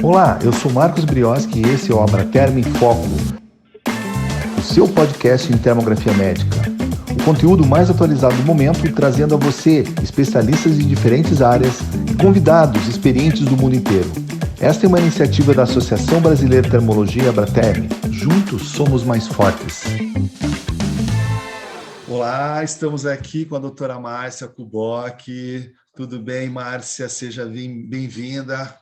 Olá, eu sou Marcos Brioski e esse é o Abraterm em Foco, o seu podcast em termografia médica. O conteúdo mais atualizado do momento, trazendo a você especialistas de diferentes áreas e convidados experientes do mundo inteiro. Esta é uma iniciativa da Associação Brasileira de Termologia Abraterm. Juntos somos mais fortes. Olá, estamos aqui com a doutora Márcia Kubock. Tudo bem, Márcia? Seja bem-vinda.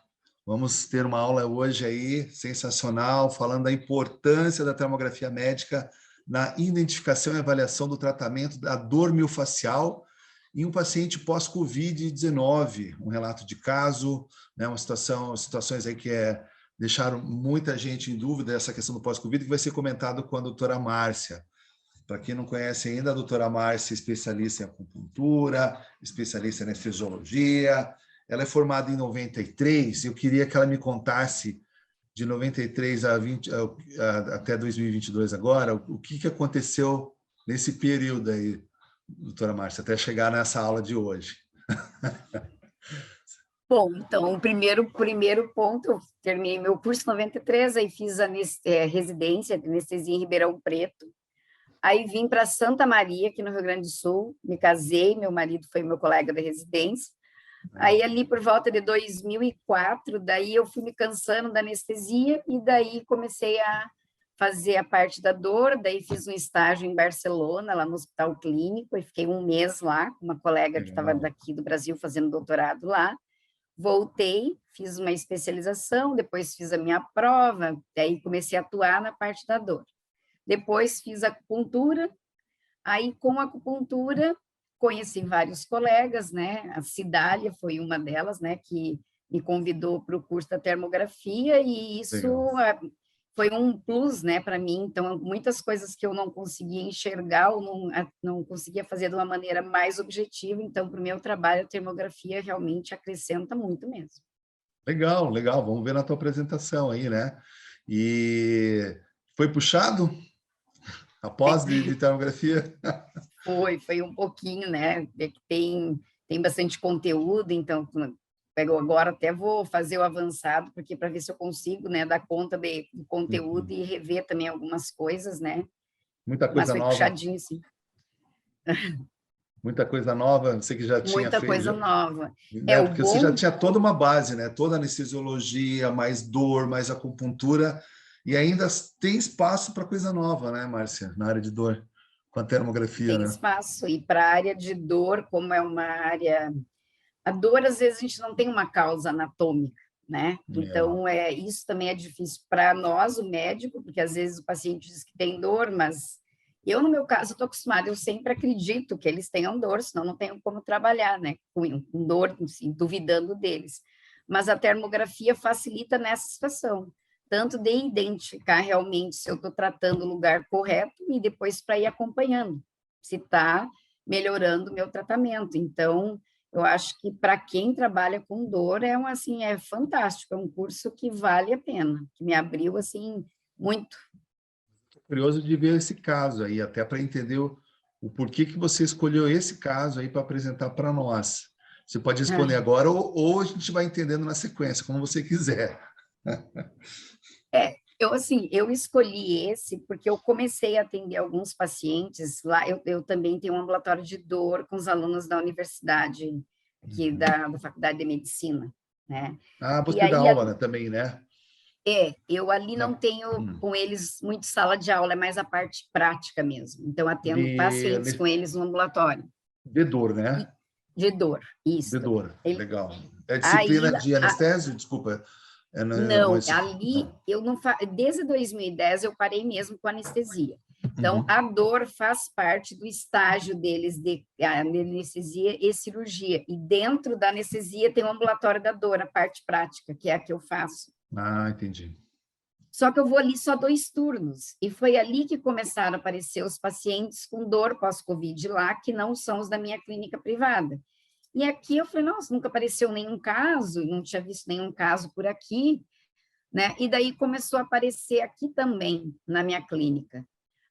Vamos ter uma aula hoje aí, sensacional, falando da importância da termografia médica na identificação e avaliação do tratamento da dor miofascial em um paciente pós-Covid-19. Um relato de caso, né, situações aí que deixaram muita gente em dúvida essa questão do pós-Covid, que vai ser comentado com a doutora Márcia. Para quem não conhece ainda, a doutora Márcia é especialista em acupuntura, especialista em anestesiologia. Ela é formada em 93. Eu queria que ela me contasse de 93 até 2022 agora, o que aconteceu nesse período aí, doutora Márcia, até chegar nessa aula de hoje. Bom, então, o primeiro ponto, eu terminei meu curso em 93, aí fiz a residência de anestesia em Ribeirão Preto. Aí vim para Santa Maria, aqui no Rio Grande do Sul, me casei, meu marido foi meu colega de residência. Aí ali por volta de 2004, daí eu fui me cansando da anestesia e daí comecei a fazer a parte da dor, daí fiz um estágio em Barcelona, lá no Hospital Clínico, e fiquei um mês lá com uma colega que estava daqui do Brasil fazendo doutorado lá. Voltei, fiz uma especialização, depois fiz a minha prova, daí comecei a atuar na parte da dor. Depois fiz acupuntura, aí com a acupuntura conheci vários colegas, né? A Cidália foi uma delas, né? Que me convidou para o curso da termografia e isso foi um plus, né? Para mim. Então, muitas coisas que eu não conseguia enxergar ou não conseguia fazer de uma maneira mais objetiva. Então, para o meu trabalho, a termografia realmente acrescenta muito mesmo. Legal, legal. Vamos ver na tua apresentação aí, né? E foi puxado após de termografia? Foi um pouquinho, né? Tem bastante conteúdo, então agora até vou fazer o avançado, porque para ver se eu consigo, né, dar conta do conteúdo e rever também algumas coisas, né? Muita coisa Mas foi nova. puxadinho, sim. Muita coisa nova, você que já tinha Muita feito. Coisa nova. Né? Porque você já tinha toda uma base, né? Toda anestesiologia, mais dor, mais acupuntura, e ainda tem espaço para coisa nova, né, Márcia, na área de dor, com a termografia, Tem né? espaço. E para a área de dor, como é uma área... A dor, às vezes, a gente não tem uma causa anatômica, né? Então, isso também é difícil para nós, o médico, porque às vezes o paciente diz que tem dor, mas eu, no meu caso, estou acostumada, eu sempre acredito que eles tenham dor, senão não tenho como trabalhar, né? Com dor, assim, duvidando deles. Mas a termografia facilita nessa situação, tanto de identificar realmente se eu estou tratando o lugar correto e depois para ir acompanhando, se está melhorando o meu tratamento. Então, eu acho que para quem trabalha com dor é fantástico, é um curso que vale a pena, que me abriu assim muito. Estou curioso de ver esse caso aí, até para entender o porquê que você escolheu esse caso aí para apresentar para nós. Você pode responder agora ou a gente vai entendendo na sequência, como você quiser. Eu escolhi esse porque eu comecei a atender alguns pacientes lá. Eu também tenho um ambulatório de dor com os alunos da universidade, aqui da Faculdade de Medicina, né? Você E dá aí, aula, né, também, né? eu ali não tenho com eles muito sala de aula, é mais a parte prática mesmo. Então, atendo pacientes com eles no ambulatório. De dor, né? De dor, isso. De dor, legal. É Aí, disciplina de anestésio? Desculpa. não, ali eu não desde 2010 eu parei mesmo com anestesia. Então, a dor faz parte do estágio deles de anestesia e cirurgia. E dentro da anestesia tem o ambulatório da dor, a parte prática, que é a que eu faço. Entendi. Só que eu vou ali só 2 turnos. E foi ali que começaram a aparecer os pacientes com dor pós-Covid lá, que não são os da minha clínica privada. E aqui eu falei, nossa, nunca apareceu nenhum caso, não tinha visto nenhum caso por aqui, né? E daí começou a aparecer aqui também, na minha clínica.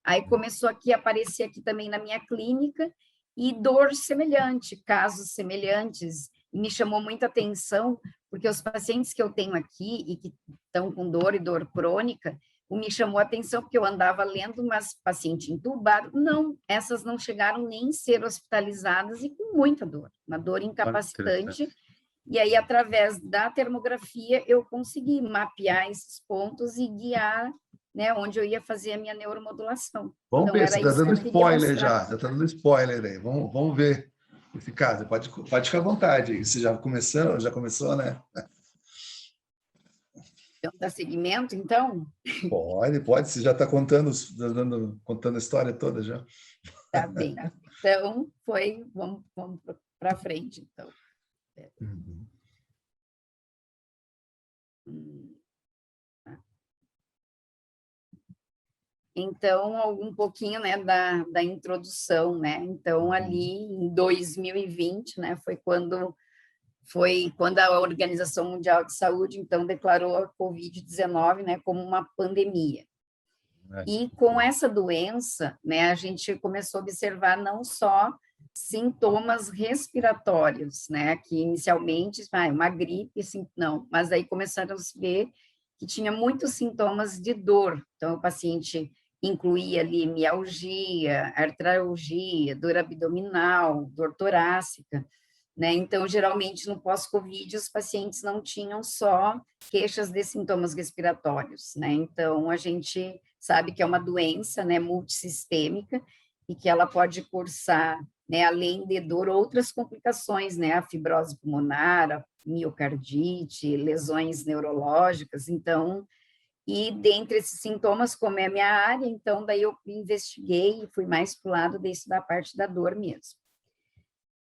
Aí começou aqui a aparecer aqui também na minha clínica, e dor semelhante, casos semelhantes. e me chamou muita atenção, porque os pacientes que eu tenho aqui e que estão com dor e dor crônica, me chamou a atenção porque eu andava lendo, mas paciente entubado, não, essas não chegaram nem a ser hospitalizadas e com muita dor, uma dor incapacitante. E aí, através da termografia, eu consegui mapear esses pontos e guiar, né, onde eu ia fazer a minha neuromodulação. Vamos Então, ver, era você está isso que dando eu queria spoiler mostrar. já, você está dando spoiler aí. Vamos ver esse caso. Pode ficar à vontade. Você já começou, né? Então, dá seguimento, então? Pode. Você já está contando a história toda já. Tá bem. Então, vamos para frente, então. Uhum. Então, um pouquinho, né, da introdução, né? Então, ali em 2020, né, foi quando a Organização Mundial de Saúde, então, declarou a Covid-19, né, como uma pandemia. E com essa doença, né, a gente começou a observar não só sintomas respiratórios, né, que inicialmente, uma gripe, assim, não, mas aí começaram a se ver que tinha muitos sintomas de dor. Então, o paciente incluía ali mialgia, artralgia, dor abdominal, dor torácica, né? Então, geralmente, no pós-Covid, os pacientes não tinham só queixas de sintomas respiratórios, né? Então, a gente sabe que é uma doença, né, multissistêmica e que ela pode cursar, né, além de dor, outras complicações, né? A fibrose pulmonar, a miocardite, lesões neurológicas. Então, e dentre esses sintomas, como é a minha área, então daí eu investiguei e fui mais para o lado da parte da dor mesmo.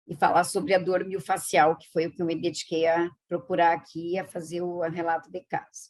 E falar sobre a dor miofascial, que foi o que eu me dediquei a procurar aqui, a fazer o relato de caso.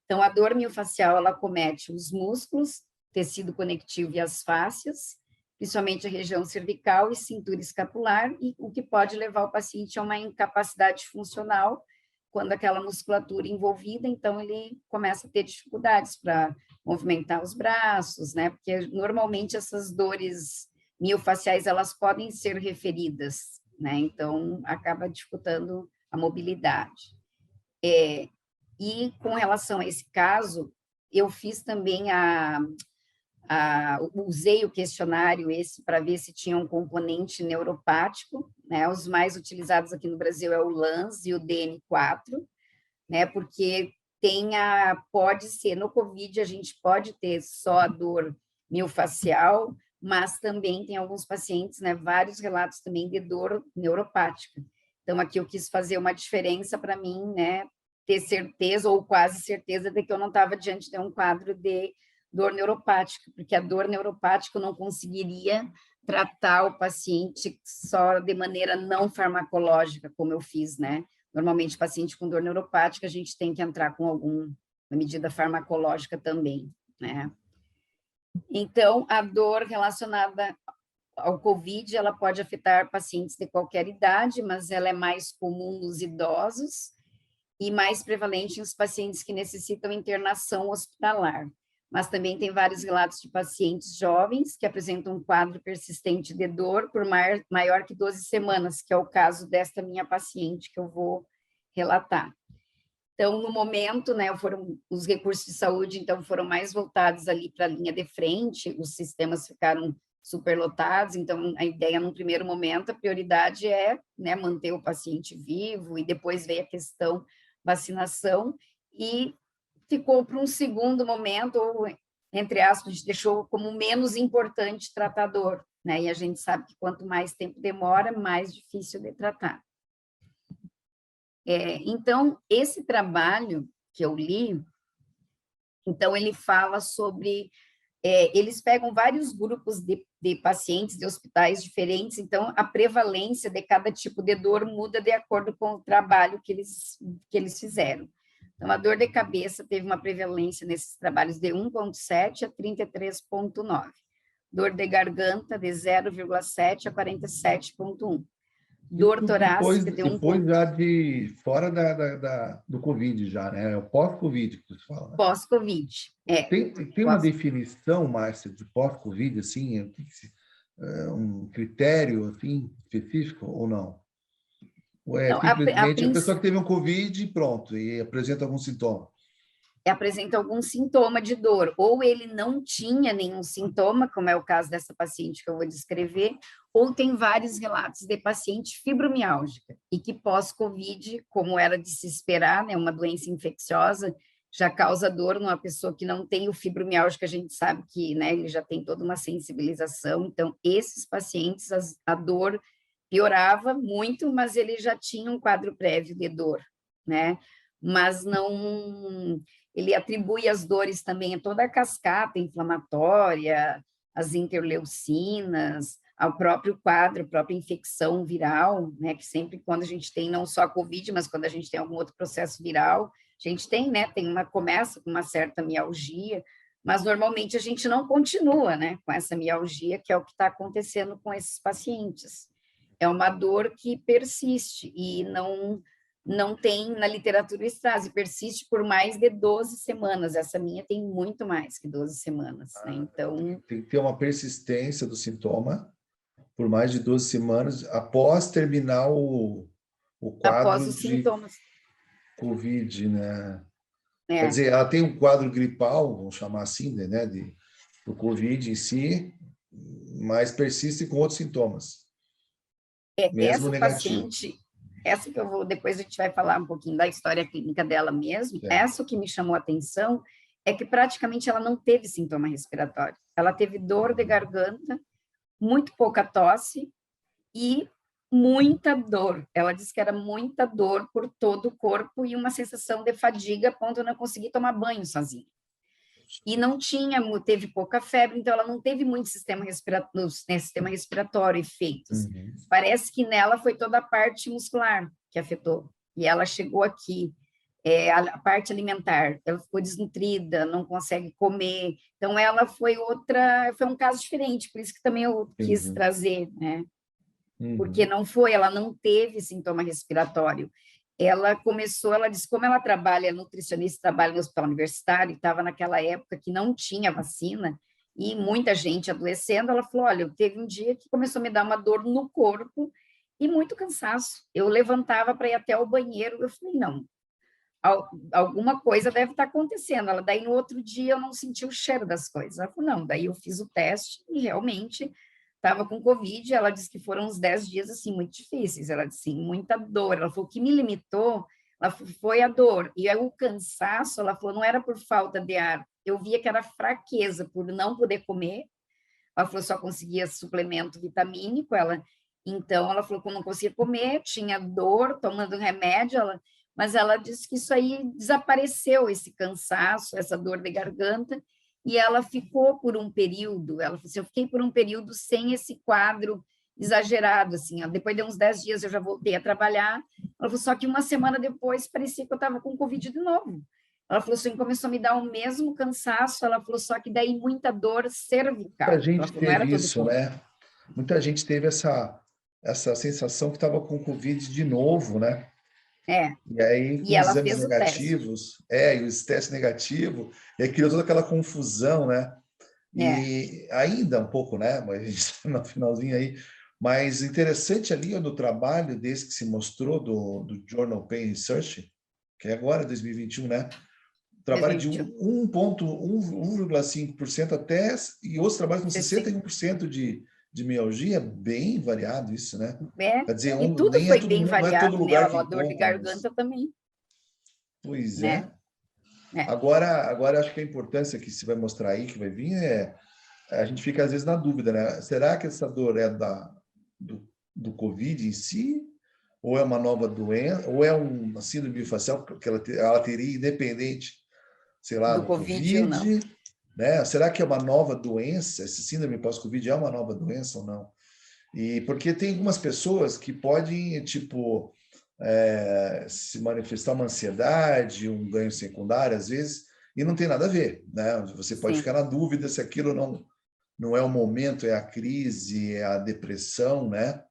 Então, a dor miofascial, ela acomete os músculos, tecido conectivo e as fáscias, principalmente a região cervical e cintura escapular, e o que pode levar o paciente a uma incapacidade funcional, quando aquela musculatura envolvida, então ele começa a ter dificuldades para movimentar os braços, né? Porque normalmente essas dores miofaciais, elas podem ser referidas, né? Então, acaba dificultando a mobilidade. E com relação a esse caso, eu fiz também usei o questionário esse para ver se tinha um componente neuropático, né? Os mais utilizados aqui no Brasil é o LANS e o DN4, né? Porque pode ser, no COVID a gente pode ter só a dor miofascial, mas também tem alguns pacientes, né? Vários relatos também de dor neuropática. Então, aqui eu quis fazer uma diferença para mim, né? Ter certeza ou quase certeza de que eu não estava diante de um quadro de dor neuropática, porque a dor neuropática eu não conseguiria tratar o paciente só de maneira não farmacológica, como eu fiz, né? Normalmente, paciente com dor neuropática, a gente tem que entrar com alguma medida farmacológica também, né? Então, a dor relacionada ao COVID, ela pode afetar pacientes de qualquer idade, mas ela é mais comum nos idosos e mais prevalente nos pacientes que necessitam internação hospitalar. Mas também tem vários relatos de pacientes jovens que apresentam um quadro persistente de dor por maior que 12 semanas, que é o caso desta minha paciente que eu vou relatar. Então, no momento, né, os recursos de saúde, então, foram mais voltados ali para a linha de frente, os sistemas ficaram superlotados, então, a ideia, num primeiro momento, a prioridade é, né, manter o paciente vivo, e depois veio a questão vacinação, e ficou para um segundo momento, ou, entre aspas, a gente deixou como menos importante tratador, né, e a gente sabe que quanto mais tempo demora, mais difícil de tratar. Então, esse trabalho que eu li, então, ele fala sobre... eles pegam vários grupos de pacientes de hospitais diferentes, então, a prevalência de cada tipo de dor muda de acordo com o trabalho que eles fizeram. Então, a dor de cabeça teve uma prevalência nesses trabalhos de 1,7 a 33,9. Dor de garganta de 0,7 a 47,1. Dor torácica de depois já de fora do Covid já, né? É o pós-Covid que você fala. Pós-Covid, Tem uma definição, Márcia, de pós-Covid, assim, um critério assim, específico ou não? Ué, Não, simplesmente a pessoa que teve um Covid e pronto, e apresenta algum sintoma. apresenta algum sintoma de dor, ou ele não tinha nenhum sintoma, como é o caso dessa paciente que eu vou descrever, ou tem vários relatos de paciente fibromiálgica, e que pós-Covid, como era de se esperar, né, uma doença infecciosa, já causa dor numa pessoa que não tem o fibromialgia, a gente sabe que, né, ele já tem toda uma sensibilização, então, esses pacientes, a dor piorava muito, mas ele já tinha um quadro prévio de dor, né, mas não, ele atribui as dores também a toda a cascata inflamatória, as interleucinas, ao próprio quadro, a própria infecção viral, né, que sempre quando a gente tem não só a COVID, mas quando a gente tem algum outro processo viral, a gente tem, né, começa com uma certa mialgia, mas normalmente a gente não continua, né, com essa mialgia, que é o que está acontecendo com esses pacientes. É uma dor que persiste e não tem na literatura estrase, persiste por mais de 12 semanas. Essa minha tem muito mais que 12 semanas, né? Então, tem que ter uma persistência do sintoma por mais de 12 semanas após terminar o após quadro os de sintomas, Covid, né? Quer né? dizer, ela tem um quadro gripal, vamos chamar assim, né, do Covid em si, mas persiste com outros sintomas, mesmo Essa negativo. paciente, essa que eu vou, depois a gente vai falar um pouquinho da história clínica dela mesmo, É. essa que me chamou a atenção é que praticamente ela não teve sintoma respiratório. Ela teve dor de garganta, muito pouca tosse e muita dor. Ela disse que era muita dor por todo o corpo e uma sensação de fadiga a ponto de não conseguir tomar banho sozinha. E não tinha, teve pouca febre, então ela não teve muito sistema respiratório efeitos. Uhum. Parece que nela foi toda a parte muscular que afetou. E ela chegou aqui, a parte alimentar, ela ficou desnutrida, não consegue comer. Então ela foi foi um caso diferente, por isso que também eu quis Entendi. trazer, né? Porque Uhum. ela não teve sintoma respiratório. Ela começou, ela disse, como ela trabalha, nutricionista, trabalha no hospital universitário, estava naquela época que não tinha vacina, e muita gente adoecendo, ela falou, olha, teve um dia que começou a me dar uma dor no corpo e muito cansaço. Eu levantava para ir até o banheiro, eu falei, não, alguma coisa deve estar acontecendo. Ela, daí no outro dia eu não senti o cheiro das coisas. Ela falou, não, daí eu fiz o teste e realmente estava com Covid. Ela disse que foram uns 10 dias, assim, muito difíceis. Ela disse, sim, muita dor. Ela falou, o que me limitou foi a dor. E aí o cansaço, ela falou, não era por falta de ar. Eu via que era fraqueza por não poder comer. Ela falou, só conseguia suplemento vitamínico. Então, ela falou que não conseguia comer, tinha dor, tomando remédio, mas ela disse que isso aí desapareceu, esse cansaço, essa dor de garganta, e ela ficou por um período, ela falou assim, eu fiquei por um período sem esse quadro exagerado, assim, ó. Depois de uns 10 dias eu já voltei a trabalhar, ela falou, só que uma semana depois parecia que eu estava com Covid de novo. Ela falou assim, começou a me dar o mesmo cansaço, ela falou, só que daí muita dor Muita cervical. Ela gente falou, não era teve todo o isso, corpo. né? Muita gente teve essa sensação que estava com Covid de novo, né? É, E aí, e com os ela exames fez o teste. negativos, e os testes negativos, e aí criou toda aquela confusão, né? É, E ainda um pouco, né? Mas a gente está no finalzinho aí. Mas interessante ali no trabalho desse que se mostrou do Journal Pain Research, que é agora 2021, né? Trabalho de 2021. 1,5% até, e outros trabalhos com 60. 61% de mialgia, bem variado isso, né? É, Quer dizer, e tudo nem é foi todo bem mundo, não é todo variado, né? lugar que A dor de encontra, mas garganta também, pois né? é. É, Agora acho que a importância que se vai mostrar aí, que vai vir, a gente fica às vezes na dúvida, né? Será que essa dor é do Covid em si? Ou é uma nova doença? Ou é uma síndrome bifacial que ela teria independente, sei lá, do do Covid ou não. Covid, né? Será que é uma nova doença? Esse síndrome pós-Covid é uma nova doença ou não? E porque tem algumas pessoas que podem, tipo, se manifestar uma ansiedade, um ganho secundário, às vezes, e não tem nada a ver, né? Você pode Sim. ficar na dúvida se aquilo não é o momento, é a crise, é a depressão, né?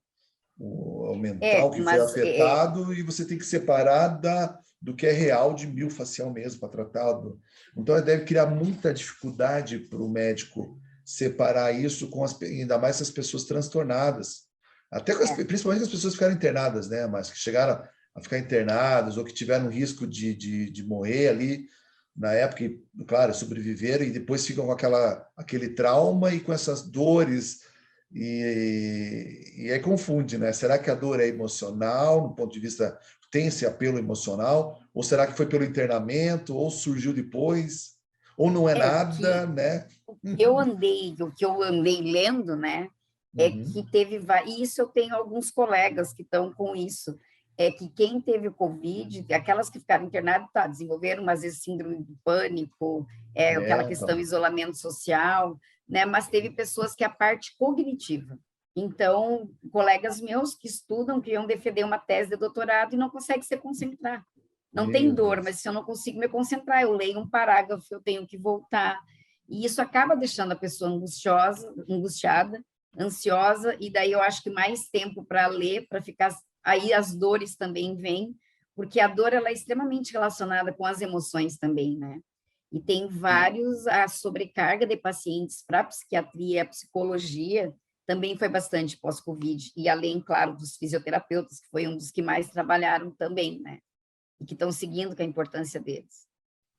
O mental que foi Mas afetado, e você tem que separar do que é real de miofascial mesmo para tratar. Então, deve criar muita dificuldade para o médico separar isso, ainda mais essas pessoas transtornadas. Até principalmente as pessoas que ficaram internadas, né? Mas que chegaram a ficar internadas ou que tiveram risco de morrer ali na época, e, claro, sobreviveram e depois ficam com aquele trauma e com essas dores e aí confunde, né? Será que a dor é emocional, no ponto de vista, tem esse apelo emocional? Ou será que foi pelo internamento, ou surgiu depois? Ou não é nada, né? O que eu andei lendo, né, é que Uhum. teve, e isso eu tenho alguns colegas que estão com isso, é que quem teve Covid, aquelas que ficaram internadas, tá, desenvolveram, às vezes, síndrome do pânico, aquela questão Então. isolamento social, né, mas teve pessoas que a parte cognitiva. Então, colegas meus que estudam, que iam defender uma tese de doutorado e não conseguem se concentrar. Não tem Meu dor, Deus. mas se eu não consigo me concentrar, eu leio um parágrafo, eu tenho que voltar, e isso acaba deixando a pessoa angustiada, ansiosa, e daí eu acho que mais tempo para ler, para ficar. Aí as dores também vêm, porque a dor ela é extremamente relacionada com as emoções também, né? E tem vários, a sobrecarga de pacientes para a psiquiatria, a psicologia, também foi bastante pós-Covid, e além, claro, dos fisioterapeutas, que foi um dos que mais trabalharam também, né? E que estão seguindo com a importância deles.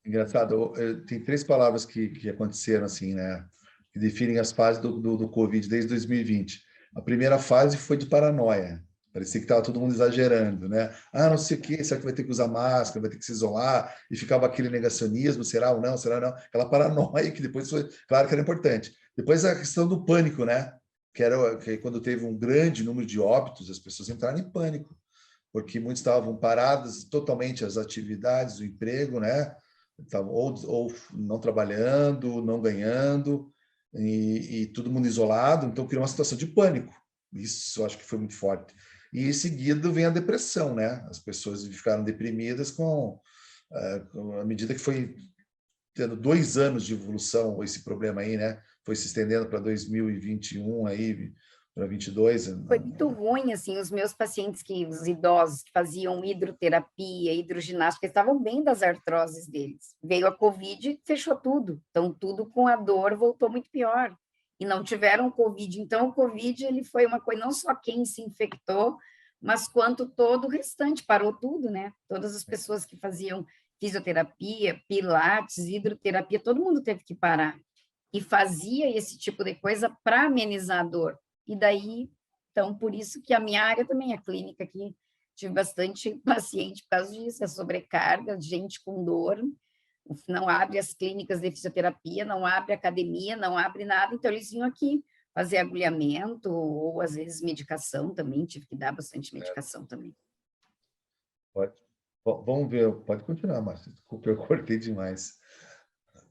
Engraçado, tem três palavras que aconteceram assim, né? Que definem as fases do Covid desde 2020. A primeira fase foi de paranoia. Parecia que estava todo mundo exagerando, né? Ah, não sei o quê, será que vai ter que usar máscara, vai ter que se isolar? E ficava aquele negacionismo, será ou não, será ou não? Aquela paranoia que depois foi, claro que era importante. Depois a questão do pânico, né? Que quando teve um grande número de óbitos, as pessoas entraram em pânico, porque muitos estavam parados totalmente as atividades, o emprego, né? Ou não trabalhando, não ganhando, e todo mundo isolado, então criou uma situação de pânico. Isso eu acho que foi muito forte. E em seguida vem a depressão, né? As pessoas ficaram deprimidas à medida que foi tendo 2 anos de evolução esse problema aí, né? Foi se estendendo para 2021 aí, para 22. Foi muito ruim, assim, os meus pacientes, os idosos que faziam hidroterapia, hidroginástica, estavam bem das artroses deles. Veio a Covid e fechou tudo. Então, tudo com a dor voltou muito pior. E não tiveram Covid. Então, o Covid, ele foi uma coisa, não só quem se infectou, mas quanto todo o restante, parou tudo, né? Todas as pessoas que faziam fisioterapia, pilates, hidroterapia, todo mundo teve que parar. E fazia esse tipo de coisa para amenizar a dor. E daí então, por isso que a minha área também é clínica aqui. Tive bastante paciente por causa disso, a sobrecarga, gente com dor, não abre as clínicas de fisioterapia, não abre academia, não abre nada, então eles vinham aqui fazer agulhamento ou às vezes medicação também, tive que dar bastante medicação também. Pode, vamos ver, pode continuar, Márcia. Desculpa, eu cortei demais.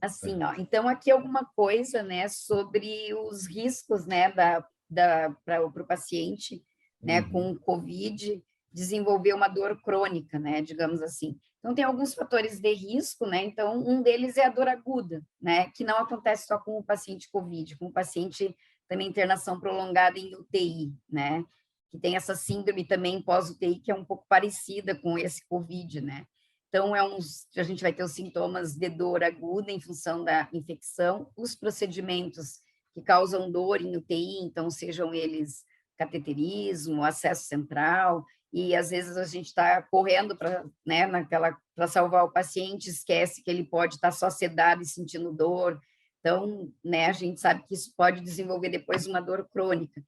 Assim, ó, então aqui alguma coisa, né, sobre os riscos, né, para o paciente, né, Uhum. com COVID, desenvolver uma dor crônica, né, digamos assim. Então, tem alguns fatores de risco, né, então, um deles é a dor aguda, né, que não acontece só com o paciente COVID, com o paciente também internação prolongada em UTI, né, que tem essa síndrome também pós-UTI, que é um pouco parecida com esse COVID, né. Então, a gente vai ter os sintomas de dor aguda em função da infecção, os procedimentos que causam dor em UTI, então, sejam eles cateterismo, acesso central, e às vezes a gente está correndo para, né, para salvar o paciente, esquece que ele pode estar só sedado e sentindo dor. Então, né, a gente sabe que isso pode desenvolver depois uma dor crônica.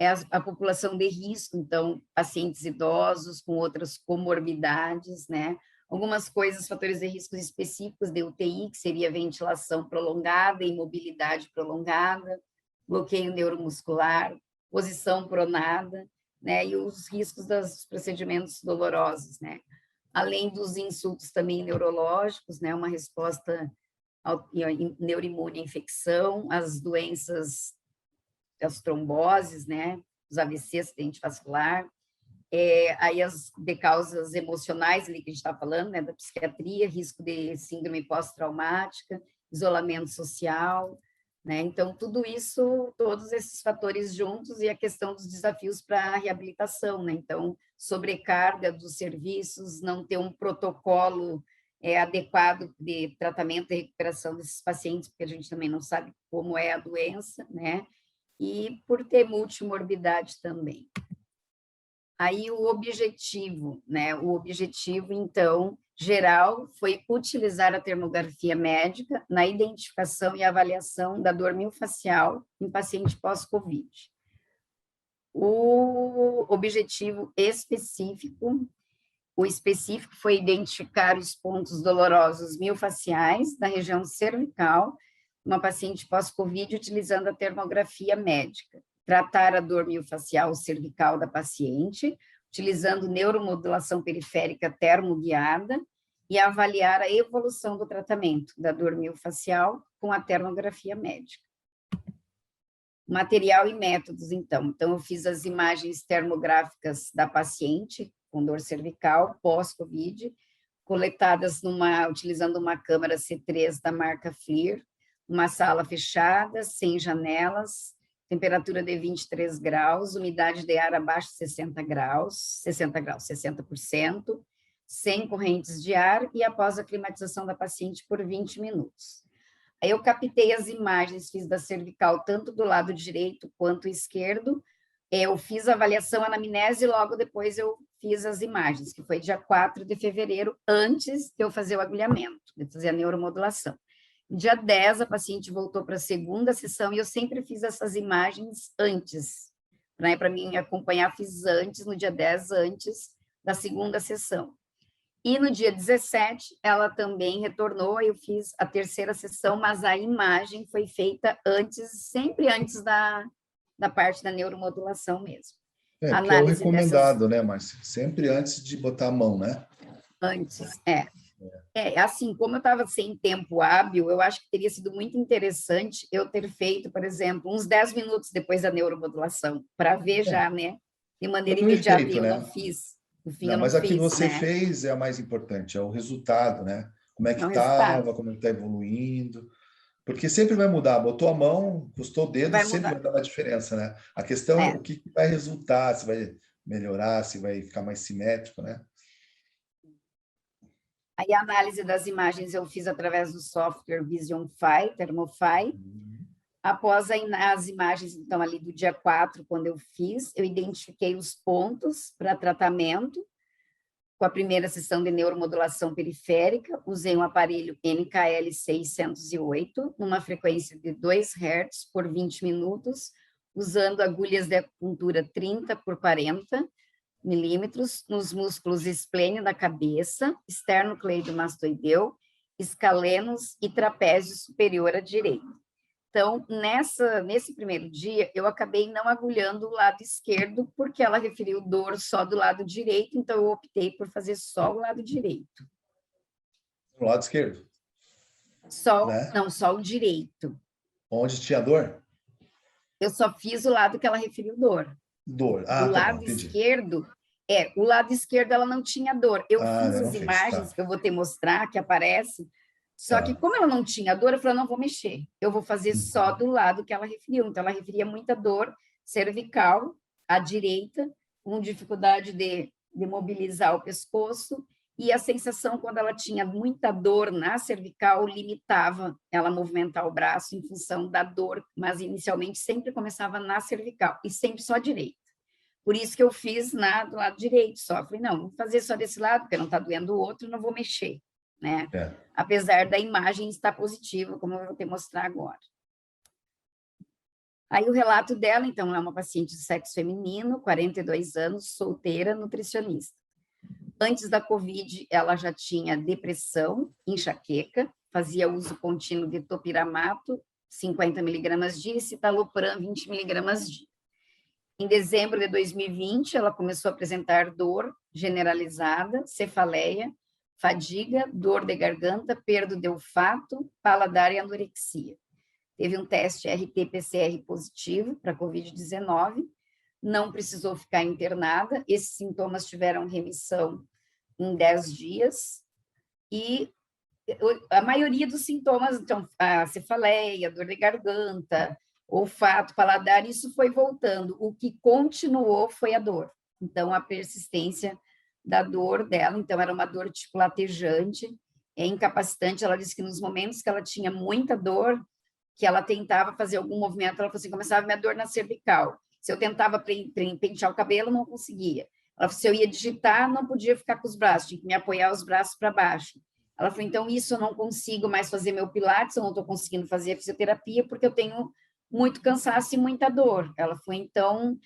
É a população de risco, então, pacientes idosos com outras comorbidades, né? Algumas coisas, fatores de riscos específicos de UTI, que seria ventilação prolongada, imobilidade prolongada, bloqueio neuromuscular, posição pronada, né, e os riscos dos procedimentos dolorosos, né, além dos insultos também neurológicos, né, uma resposta neuroimune à infecção, as doenças, as tromboses, né, os AVC, acidente vascular, aí as de causas emocionais ali que a gente está falando, né, da psiquiatria, risco de síndrome pós-traumática, isolamento social, né? Então, tudo isso, todos esses fatores juntos e a questão dos desafios para a reabilitação, né? Então, sobrecarga dos serviços, não ter um protocolo adequado de tratamento e recuperação desses pacientes, porque a gente também não sabe como é a doença, né? E por ter multimorbidade também. Aí o objetivo, né? O objetivo, então, geral, foi utilizar a termografia médica na identificação e avaliação da dor miofascial em paciente pós-Covid. O objetivo específico, o específico foi identificar os pontos dolorosos miofasciais da região cervical, uma paciente pós-Covid, utilizando a termografia médica. Tratar a dor miofascial cervical da paciente, utilizando neuromodulação periférica termoguiada, e avaliar a evolução do tratamento da dor miofascial com a termografia médica. Material e métodos, então. Então, eu fiz as imagens termográficas da paciente com dor cervical pós-Covid, coletadas utilizando uma câmera C3 da marca FLIR, uma sala fechada, sem janelas, temperatura de 23 graus, umidade de ar abaixo de 60%, sem correntes de ar e após a climatização da paciente por 20 minutos. Aí eu captei as imagens, fiz da cervical tanto do lado direito quanto esquerdo, eu fiz a avaliação anamnese e logo depois eu fiz as imagens, que foi dia 4 de fevereiro, antes de eu fazer o agulhamento, de fazer a neuromodulação. Dia 10, a paciente voltou para a segunda sessão e eu sempre fiz essas imagens antes, né? Para mim acompanhar, fiz antes, no dia 10, antes da segunda sessão. E no dia 17, ela também retornou, eu fiz a terceira sessão, mas a imagem foi feita antes, sempre antes da parte da neuromodulação mesmo. Porque é o recomendado, né, Márcia? Sempre antes de botar a mão, né? Antes, assim, como eu estava sem tempo hábil, eu acho que teria sido muito interessante eu ter feito, por exemplo, uns 10 minutos depois da neuromodulação, para ver já, né, de maneira imediata, e eu não fiz. No fim, eu não mas a que fiz, você né? fez é a mais importante, é o resultado, né? Como é que estava, como é que está evoluindo. Porque sempre vai mudar. Botou a mão, custou o dedo, sempre vai dar uma diferença, né? A questão é o que vai resultar, se vai melhorar, se vai ficar mais simétrico, né? Aí a análise das imagens eu fiz através do software VisionFi, Thermofy. Após as imagens, então, ali do dia 4, quando eu fiz, eu identifiquei os pontos para tratamento, com a primeira sessão de neuromodulação periférica, usei um aparelho NKL 608, numa frequência de 2 Hz por 20 minutos, usando agulhas de acupuntura 30 por 40 milímetros nos músculos esplênio da cabeça, esternocleidomastoideu, escalenos e trapézio superior à direita. Então, nesse primeiro dia, eu acabei não agulhando o lado esquerdo, porque ela referiu dor só do lado direito, então eu optei por fazer só o lado direito. O lado esquerdo? Não, só o direito. Onde tinha dor? Eu só fiz o lado que ela referiu dor. Dor. O lado esquerdo, o lado esquerdo ela não tinha dor. Eu fiz as imagens que eu vou te mostrar, que aparece. Só que, como ela não tinha dor, eu falei, não vou mexer. Eu vou fazer só do lado que ela referiu. Então, ela referia muita dor cervical, à direita, com dificuldade de mobilizar o pescoço, e a sensação, quando ela tinha muita dor na cervical, limitava ela a movimentar o braço em função da dor, mas inicialmente sempre começava na cervical, e sempre só à direita. Por isso que eu fiz do lado direito só. Eu falei, não, vou fazer só desse lado, porque não está doendo o outro, não vou mexer. Né? Apesar da imagem estar positiva, como eu vou te mostrar agora. Aí o relato dela, então, é uma paciente de sexo feminino, 42 anos, solteira, nutricionista. Antes da Covid, ela já tinha depressão, enxaqueca, fazia uso contínuo de topiramato, 50 miligramas dia, e citalopram, 20 miligramas dia. Em dezembro de 2020, ela começou a apresentar dor generalizada, cefaleia, fadiga, dor de garganta, perda de olfato, paladar e anorexia. Teve um teste RT-PCR positivo para COVID-19, não precisou ficar internada, esses sintomas tiveram remissão em 10 dias, e a maioria dos sintomas, então, a cefaleia, dor de garganta, olfato, paladar, isso foi voltando. O que continuou foi a dor. Então, a persistência da dor dela, então era uma dor tipo latejante, incapacitante. Ela disse que nos momentos que ela tinha muita dor, que ela tentava fazer algum movimento, ela falou assim, começava a minha dor na cervical. Se eu tentava pentear o cabelo, não conseguia. Ela falou, se eu ia digitar, não podia ficar com os braços, tinha que me apoiar os braços para baixo. Ela falou, então, isso eu não consigo mais fazer meu pilates, eu não estou conseguindo fazer a fisioterapia, porque eu tenho muito cansaço e muita dor. Ela falou, então,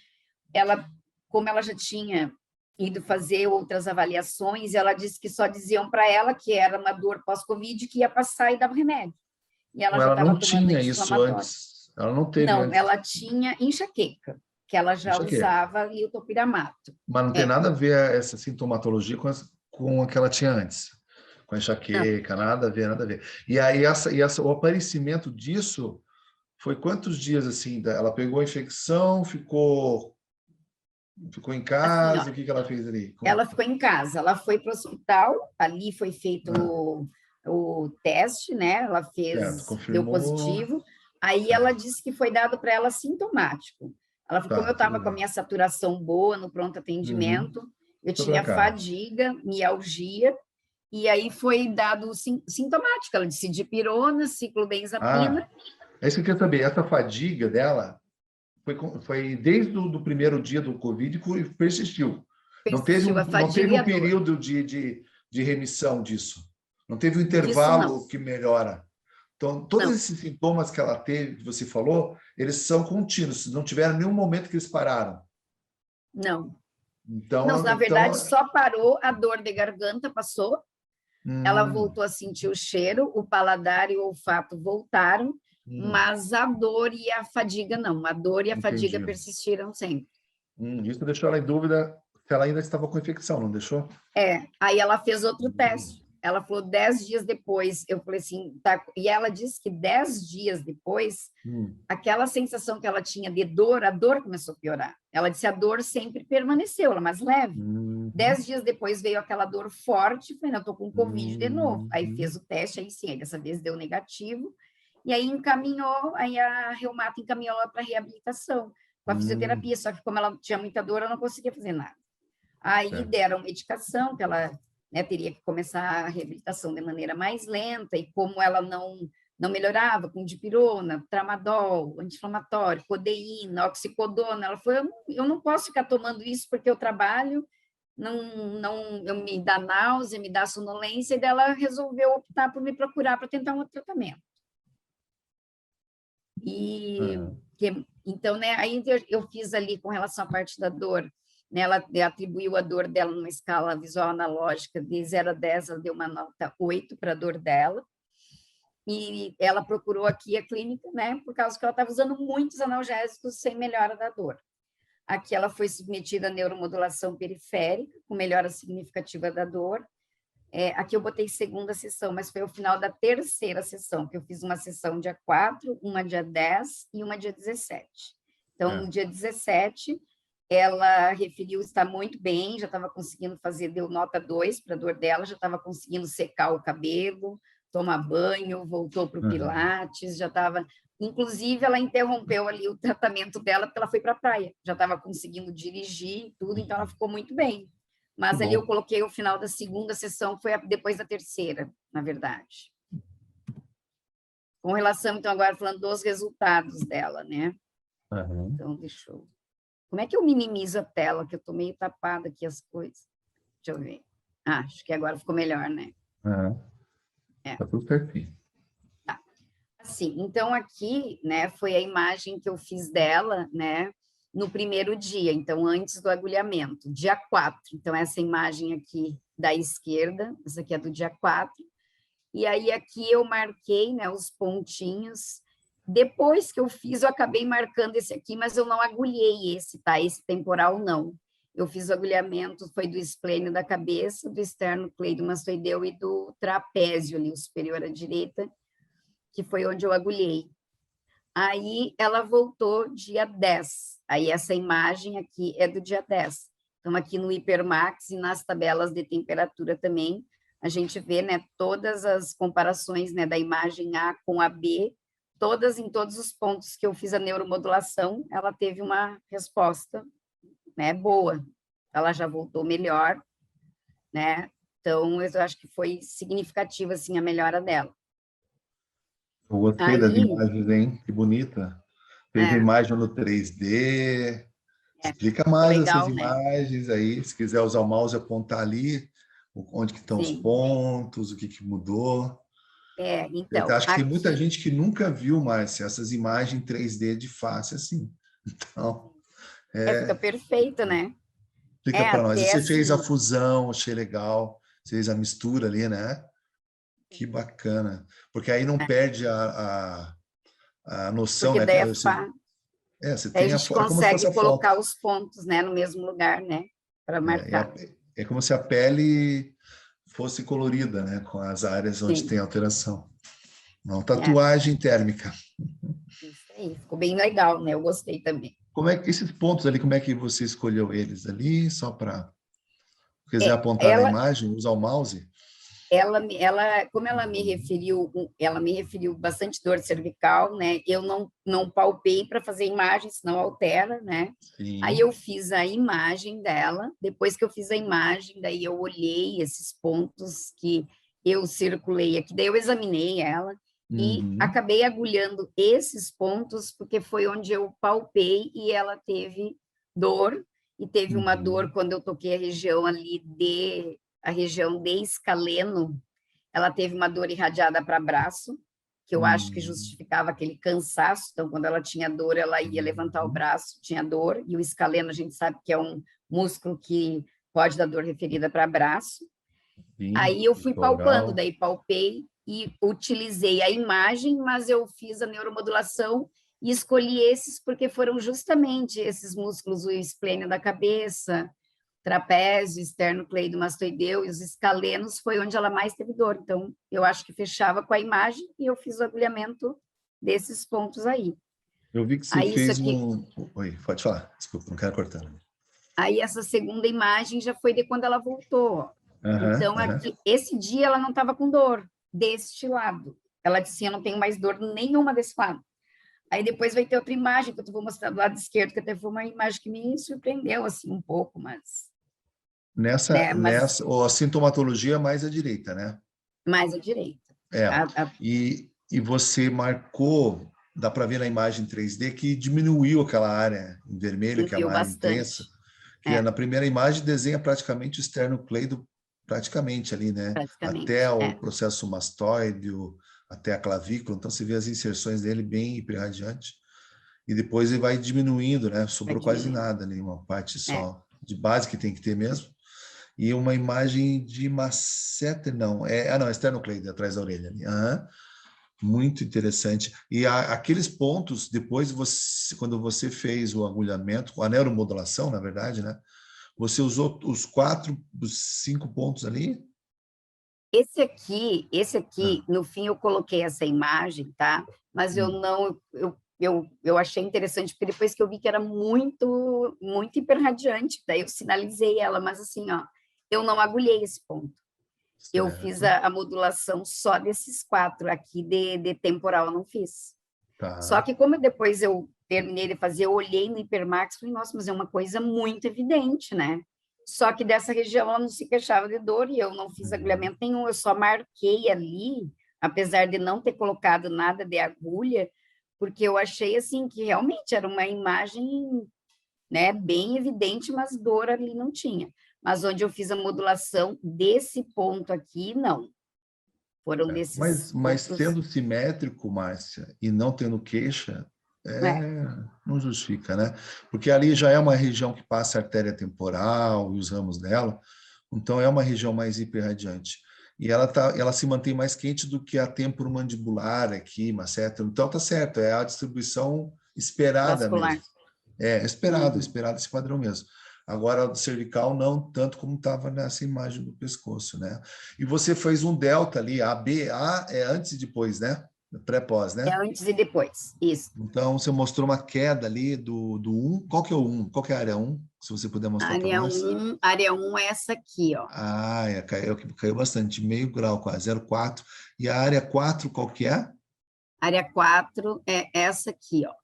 como ela já tinha ido fazer outras avaliações, ela disse que só diziam para ela que era uma dor pós-Covid, que ia passar e dava remédio. E ela já Ela estava não tomando tinha isso anti-inflamatório. antes. Ela não teve Não, antes. ela tinha enxaqueca, que ela já Enxaqueca. usava ali o topiramato. Mas não tem É, nada a ver essa sintomatologia com a que ela tinha antes. Com a não, enxaqueca, nada a ver, nada a ver. E aí o aparecimento disso foi quantos dias assim? Ela pegou a infecção, ficou em assim, ó, casa, o que que ela fez ali? ela ficou em casa, ela foi para o hospital, ali foi feito Ah, o teste, né? Ela certo, fez, deu confirmou. positivo. Aí ela Certo. disse que foi dado para ela sintomático. Ela falou, como Tá, eu tudo estava com a bem. minha saturação boa no pronto Uhum. atendimento, eu Foi para tinha casa. fadiga, mialgia, e aí foi dado sintomático. Ela disse dipirona, ciclobenzapina. Ah, é isso que eu queria saber. Essa fadiga dela foi desde o do primeiro dia do Covid e persistiu. Persistiu a Não fadiga teve e um a dor. período de remissão disso. Não teve um Disso não. intervalo que melhora. Então, todos Não, esses sintomas que ela teve, que você falou, eles são contínuos. Não tiveram nenhum momento que eles pararam. não. Não, Então, na verdade, só parou a dor de garganta, passou. Ela hum, voltou a sentir o cheiro, o paladar e o olfato voltaram, hum, mas a dor e a fadiga não. A dor e a fadiga entendi. persistiram sempre. Isso deixou ela em dúvida se ela ainda estava com infecção, não deixou? Aí ela fez outro Hum, teste. Ela falou 10 dias depois, eu falei assim, tá, e ela disse que 10 dias depois, hum, aquela sensação que ela tinha de dor, a dor começou a piorar. Ela disse a dor sempre permaneceu, ela mais leve. uhum, 10 dias depois veio aquela dor forte, falei, não, eu tô com Covid de novo. Aí fez uhum, o teste, aí sim, aí dessa vez deu negativo, e aí encaminhou, aí a reumato encaminhou ela para reabilitação, com a hum, fisioterapia, só que como ela tinha muita dor, ela não conseguia fazer nada. Aí certo. deram medicação, que ela, né, teria que começar a reabilitação de maneira mais lenta, e como ela não melhorava com dipirona, tramadol, anti-inflamatório, codeína, oxicodona, ela falou, eu não posso ficar tomando isso porque eu trabalho, me dá náusea, me dá sonolência, e dela resolveu optar por me procurar para tentar um outro tratamento. E Uhum, então, né, aí eu fiz ali com relação à parte da dor, né, ela atribuiu a dor dela numa escala visual analógica de 0 a 10, ela deu uma nota 8 para a dor dela, e ela procurou aqui a clínica, né, por causa que ela estava usando muitos analgésicos sem melhora da dor. Aqui ela foi submetida a neuromodulação periférica, com melhora significativa da dor. Aqui eu botei segunda sessão, mas foi o final da terceira sessão, que eu fiz uma sessão dia 4, uma dia 10 e uma dia 17. Então, no certo. dia 17, ela referiu estar muito bem, já estava conseguindo fazer, deu nota 2 para a dor dela, já estava conseguindo secar o cabelo, tomar banho, voltou para o Uhum, Pilates, já estava. Inclusive, ela interrompeu ali o tratamento dela, porque ela foi para a praia, já estava conseguindo dirigir e tudo, então ela ficou muito bem. que Mas ali eu bom. coloquei o final da segunda sessão, foi depois da terceira, na verdade. Com relação, então, agora falando dos resultados dela, né? Uhum, Então, deixa eu. Como é que eu minimizo a tela, que eu estou meio tapada aqui as coisas? Deixa eu ver. Acho que agora ficou melhor, né? uhum, É. tá tudo certinho. Assim, então aqui, né, foi a imagem que eu fiz dela, né, no primeiro dia, então antes do agulhamento, dia 4. Então essa imagem aqui da esquerda, essa aqui é do dia 4. E aí aqui eu marquei, né, os pontinhos. Depois que eu fiz, eu acabei marcando esse aqui, mas eu não agulhei esse, tá? Esse temporal não. Eu fiz o agulhamento, foi do esplênio da cabeça, do esternocleidomastoideu e do trapézio ali, o superior à direita, que foi onde eu agulhei. Aí ela voltou dia 10. Aí essa imagem aqui é do dia 10. Então, aqui no Hipermax e nas tabelas de temperatura também, a gente vê, né, todas as comparações, né, da imagem A com a B, todas em todos os pontos que eu fiz a neuromodulação, ela teve uma resposta, né, boa. Ela já voltou melhor, né? Então, eu acho que foi significativa, assim, a melhora dela. Eu gostei das Aí, imagens, hein? Que bonita. Fez a é, imagem no 3D. Explica ficou mais essas legal, né? imagens aí, se quiser usar o mouse e apontar ali, onde que estão os Sim. pontos, o que que mudou. Eu Então, acho que tem muita aqui gente que nunca viu, Márcia, essas imagens 3D de face assim. Então, fica é, perfeito, né? explica para nós. E Até você fez a assim, fusão, achei legal, fez a mistura ali, né? Que bacana. Porque aí não perde a noção, porque né? daí, Você daí a tem gente é como se fosse consegue a foto. colocar os pontos, né, no mesmo lugar, né, para marcar. É como se a pele fosse colorida, né? Com as áreas onde tem Sim, alteração. Não, é, tatuagem térmica. isso aí, ficou bem legal, né? Eu gostei também. Como é que esses pontos ali, como é que você escolheu eles ali? Só para quiser É, apontar na imagem, usar o mouse? como ela me referiu bastante dor cervical, né? Eu não palpei para fazer imagem, senão altera, né? Aí Sim. eu fiz a imagem dela. Depois que eu fiz a imagem, daí eu olhei esses pontos que eu circulei aqui, daí eu examinei ela e Uhum. acabei agulhando esses pontos porque foi onde eu palpei e ela teve dor e teve uma dor Uhum. quando eu toquei a região de escaleno, ela teve uma dor irradiada para braço, que eu acho que Uhum. justificava aquele cansaço. Então, quando ela tinha dor, ela ia levantar o Uhum. braço, tinha dor, e o escaleno a gente sabe que é um músculo que pode dar dor referida para braço. Sim, Aí eu fui palpando, litoral. daí palpei e utilizei a imagem, mas eu fiz a neuromodulação e escolhi esses porque foram justamente esses músculos, o esplênio da cabeça, trapézio, esternocleidomastoideu e os escalenos foi onde ela mais teve dor. Então, eu acho que fechava com a imagem e eu fiz o agulhamento desses pontos aí. Eu vi que você Aí isso fez aqui, um. Oi, pode falar. Desculpa, não quero cortar. aí essa segunda imagem já foi de quando ela voltou. Aham, Então, aham. aqui, esse dia ela não estava com dor deste lado. Ela disse: eu não tenho mais dor nenhuma desse lado. Aí depois vai ter outra imagem que eu vou mostrar do lado esquerdo, que até foi uma imagem que me surpreendeu assim um pouco, mas, né, mas Ou a sintomatologia mais à direita, né? mais à direita. É. A, a, E você marcou, dá para ver na imagem 3D que diminuiu aquela área em vermelho, que é a Diminuiu mais intensa, bastante. que é É, na primeira imagem desenha praticamente o esternocleido, praticamente ali, né? Até praticamente. o É, processo mastoide, até a clavícula, então você vê as inserções dele bem hiperradiante, e depois ele vai diminuindo, né? vai Sobrou quase diminuindo. nada ali, uma parte É. só de base que tem que ter mesmo, e uma imagem de masseter, não, não, esternocleido atrás da orelha ali. Aham. Muito interessante. E aqueles pontos, depois quando você fez o agulhamento, a neuromodulação, na verdade, né? Você usou os 5 pontos ali? Esse Ah, aqui, no fim eu coloquei essa imagem, tá? Mas eu hum, não, eu achei interessante, porque depois que eu vi que era muito, muito hiperradiante, daí eu sinalizei ela, mas assim, ó, eu não agulhei esse ponto. Eu fiz certo. a modulação só desses 4 aqui de temporal, eu não fiz. Só Tá. que como depois eu terminei de fazer, eu olhei no Hipermax e falei, nossa, mas é uma coisa muito evidente, né? Só que dessa região ela não se queixava de dor e eu não fiz Uhum. agulhamento nenhum, eu só marquei ali, apesar de não ter colocado nada de agulha, porque eu achei assim que realmente era uma imagem, né, bem evidente, mas dor ali não tinha. Mas onde eu fiz a modulação desse ponto aqui, não. Foram desses Mas outros, sendo simétrico, Márcia, e não tendo queixa, né? não justifica, né? Porque ali já é uma região que passa a artéria temporal e os ramos dela, então é uma região mais hiperradiante. E ela se mantém mais quente do que a temporomandibular aqui, masseter. Então tá certo, é a distribuição esperada Vascular. mesmo. É esperado, Uhum. esperado esse padrão mesmo. Agora, do cervical, não tanto como estava nessa imagem do pescoço, né? E você fez um delta ali, A, B, A é antes e depois, né? Pré-pós, É né? antes e depois, isso. Então, você mostrou uma queda ali do 1. Qual que é o 1? Qual que é a área 1? Se você puder mostrar para nós. Área um é essa aqui, ó. Ah, caiu bastante, meio grau quase, 0,4. E a área 4, qual que é? Área 4 é essa aqui, ó.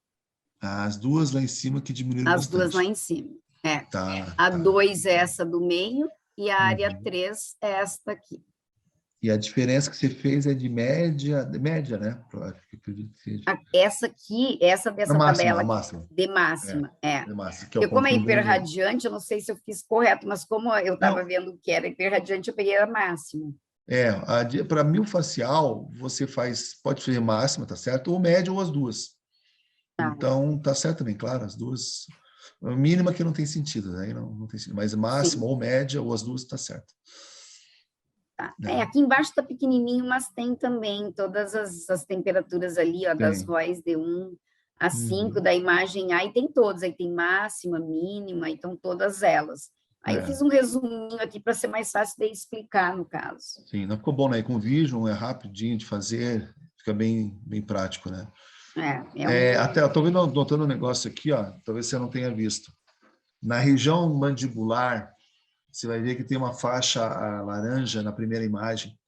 As duas lá em cima que diminuíram As duas lá bastante. em cima. É. Tá, A tá. 2 é essa do meio e a área Uhum. 3 é esta aqui. E a diferença que você fez é de média, né? acredito que seja. Essa aqui, essa dessa tabela A aqui, máxima. de máxima, De máxima, que é o Porque como é ponto hiperradiante, eu não sei se eu fiz correto, mas como eu estava Não, vendo que era hiperradiante, eu peguei a máxima. para miofascial, você pode fazer máxima, tá certo? Ou média ou as duas. Tá, Então, tá certo também, claro, as duas. A mínima que não tem sentido, né? Não tem sentido. Mas máxima sim. ou média ou as duas tá certo. Tá. Né? Aqui embaixo está pequenininho, mas tem também todas as temperaturas ali, ó, das Tem. ROIs de 1 a 5 Uhum. da imagem A, e tem todas, aí tem máxima, mínima, então todas elas. Aí eu fiz um resuminho aqui para ser mais fácil de explicar, no caso. Sim, não ficou bom, né? Com Vision é rapidinho de fazer, fica bem prático, né? Até eu estou notando um negócio aqui, ó, talvez você não tenha visto. Na região mandibular, você vai ver que tem uma faixa laranja na primeira imagem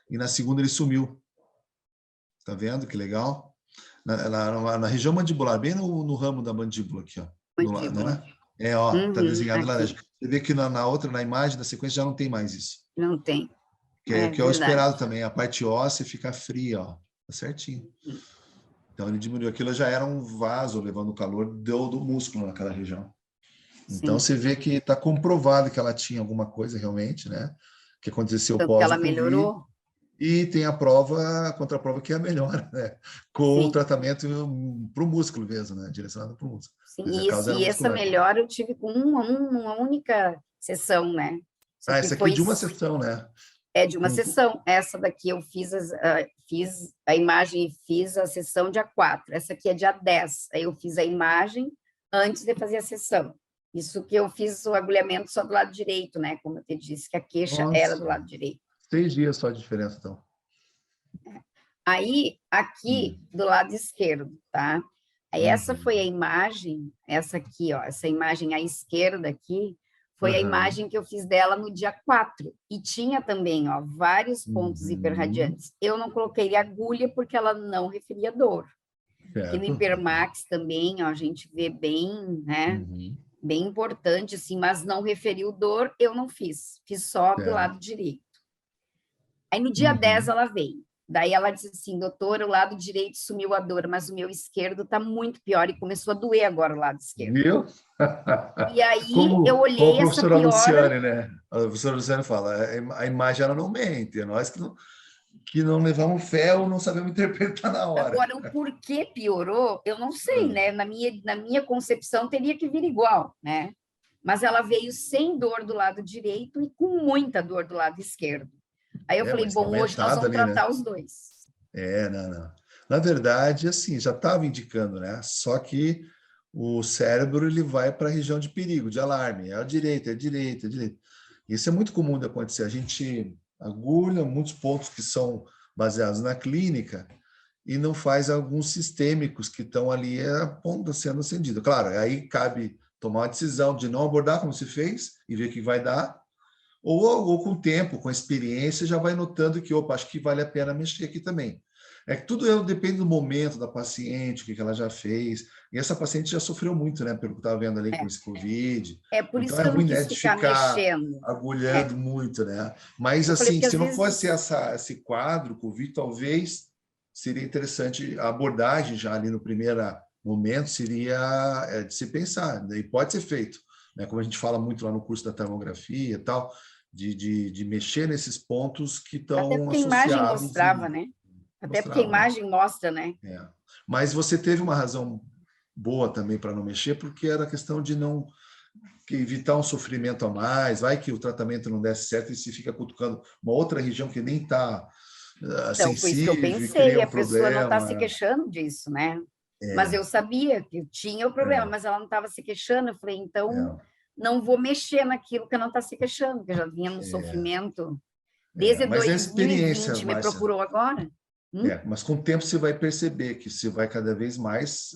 e na segunda ele sumiu. Tá vendo que legal? Na região mandibular, bem no ramo da mandíbula aqui, ó. Mandíbula. Né? Ó, tá desenhado em Aqui. laranja. Você vê que na outra, na imagem da sequência, já não tem mais isso. Não tem. Que é o Verdade. esperado também. A parte óssea fica fria, ó. Tá certinho. Então, ele diminuiu. Aquilo já era um vaso levando o calor do músculo naquela região. Então, você vê que está comprovado que ela tinha alguma coisa realmente, né? Que aconteceu Tanto que pós ela o Covid. melhorou. E tem a contraprova que é a melhor, né? Com o tratamento para o músculo mesmo, né? Direcionado para o músculo. Sim, Dizer, e essa melhora eu tive com uma única sessão, né? Essa aqui é de uma sessão, né? É de uma sessão. Essa daqui eu fiz a imagem e fiz a sessão dia 4. Essa aqui é dia 10. Aí eu fiz a imagem antes de fazer a sessão. Isso que eu fiz o agulhamento só do lado direito, né? Como eu te disse, que a queixa era do lado direito. 6 dias só de diferença, então. Aí, aqui do lado esquerdo, tá? Aí essa foi a imagem, essa aqui, ó, essa imagem à esquerda aqui, foi a imagem que eu fiz dela no dia 4. E tinha também, ó, vários pontos hiperradiantes. Eu não coloquei agulha porque ela não referia dor. Aqui no Hipermax também, ó, a gente vê bem, né? Bem importante, assim, mas não referiu dor, eu não fiz. Fiz só do lado direito. Aí no dia 10 ela veio. Daí ela disse assim, doutor, o lado direito sumiu a dor, mas o meu esquerdo está muito pior e começou a doer agora o lado esquerdo. Viu? E aí eu olhei essa piora... Luciane, né? A professora Luciane fala, a imagem ela não mente, é nós que não levamos fé ou não sabemos interpretar na hora. Agora, o porquê piorou, eu não sei, né? Na minha concepção teria que vir igual, né? Mas ela veio sem dor do lado direito e com muita dor do lado esquerdo. Aí eu falei, bom, hoje nós vamos tratar os dois. Não. Na verdade, assim, já estava indicando, né? Só que o cérebro ele vai para a região de perigo, de alarme. É a direita, é a direita, é a direita. Isso é muito comum de acontecer. A gente agulha muitos pontos que são baseados na clínica e não faz alguns sistêmicos que estão ali a ponta sendo acendido. Claro, aí cabe tomar uma decisão de não abordar como se fez e ver o que vai dar, ou com o tempo, com a experiência, já vai notando que, opa, acho que vale a pena mexer aqui também. É que tudo depende do momento da paciente, o que ela já fez. E essa paciente já sofreu muito, né? Pelo que estava vendo ali com esse Covid. É por então isso que eu não ruim, quis né? De ficar mexendo. Agulhando muito, né? Mas, eu assim, se não vezes... fosse esse quadro, Covid, talvez seria interessante a abordagem já ali no primeiro momento, seria de se pensar. E pode ser feito, né? Como a gente fala muito lá no curso da termografia e tal, de mexer nesses pontos que estão associados. Até porque a imagem mostrava, né? Até porque a imagem mostra, né? Mas você teve uma razão boa também para não mexer, porque era a questão de não evitar um sofrimento a mais, vai que o tratamento não desse certo e se fica cutucando uma outra região que nem está então, foi isso que eu pensei, a pessoa não está se queixando disso, né? Mas eu sabia que tinha o problema, mas ela não estava se queixando, eu falei, então não vou mexer naquilo que não está se queixando, que já vinha no sofrimento desde 2020, me procurou agora. Mas com o tempo você vai perceber que você vai cada vez mais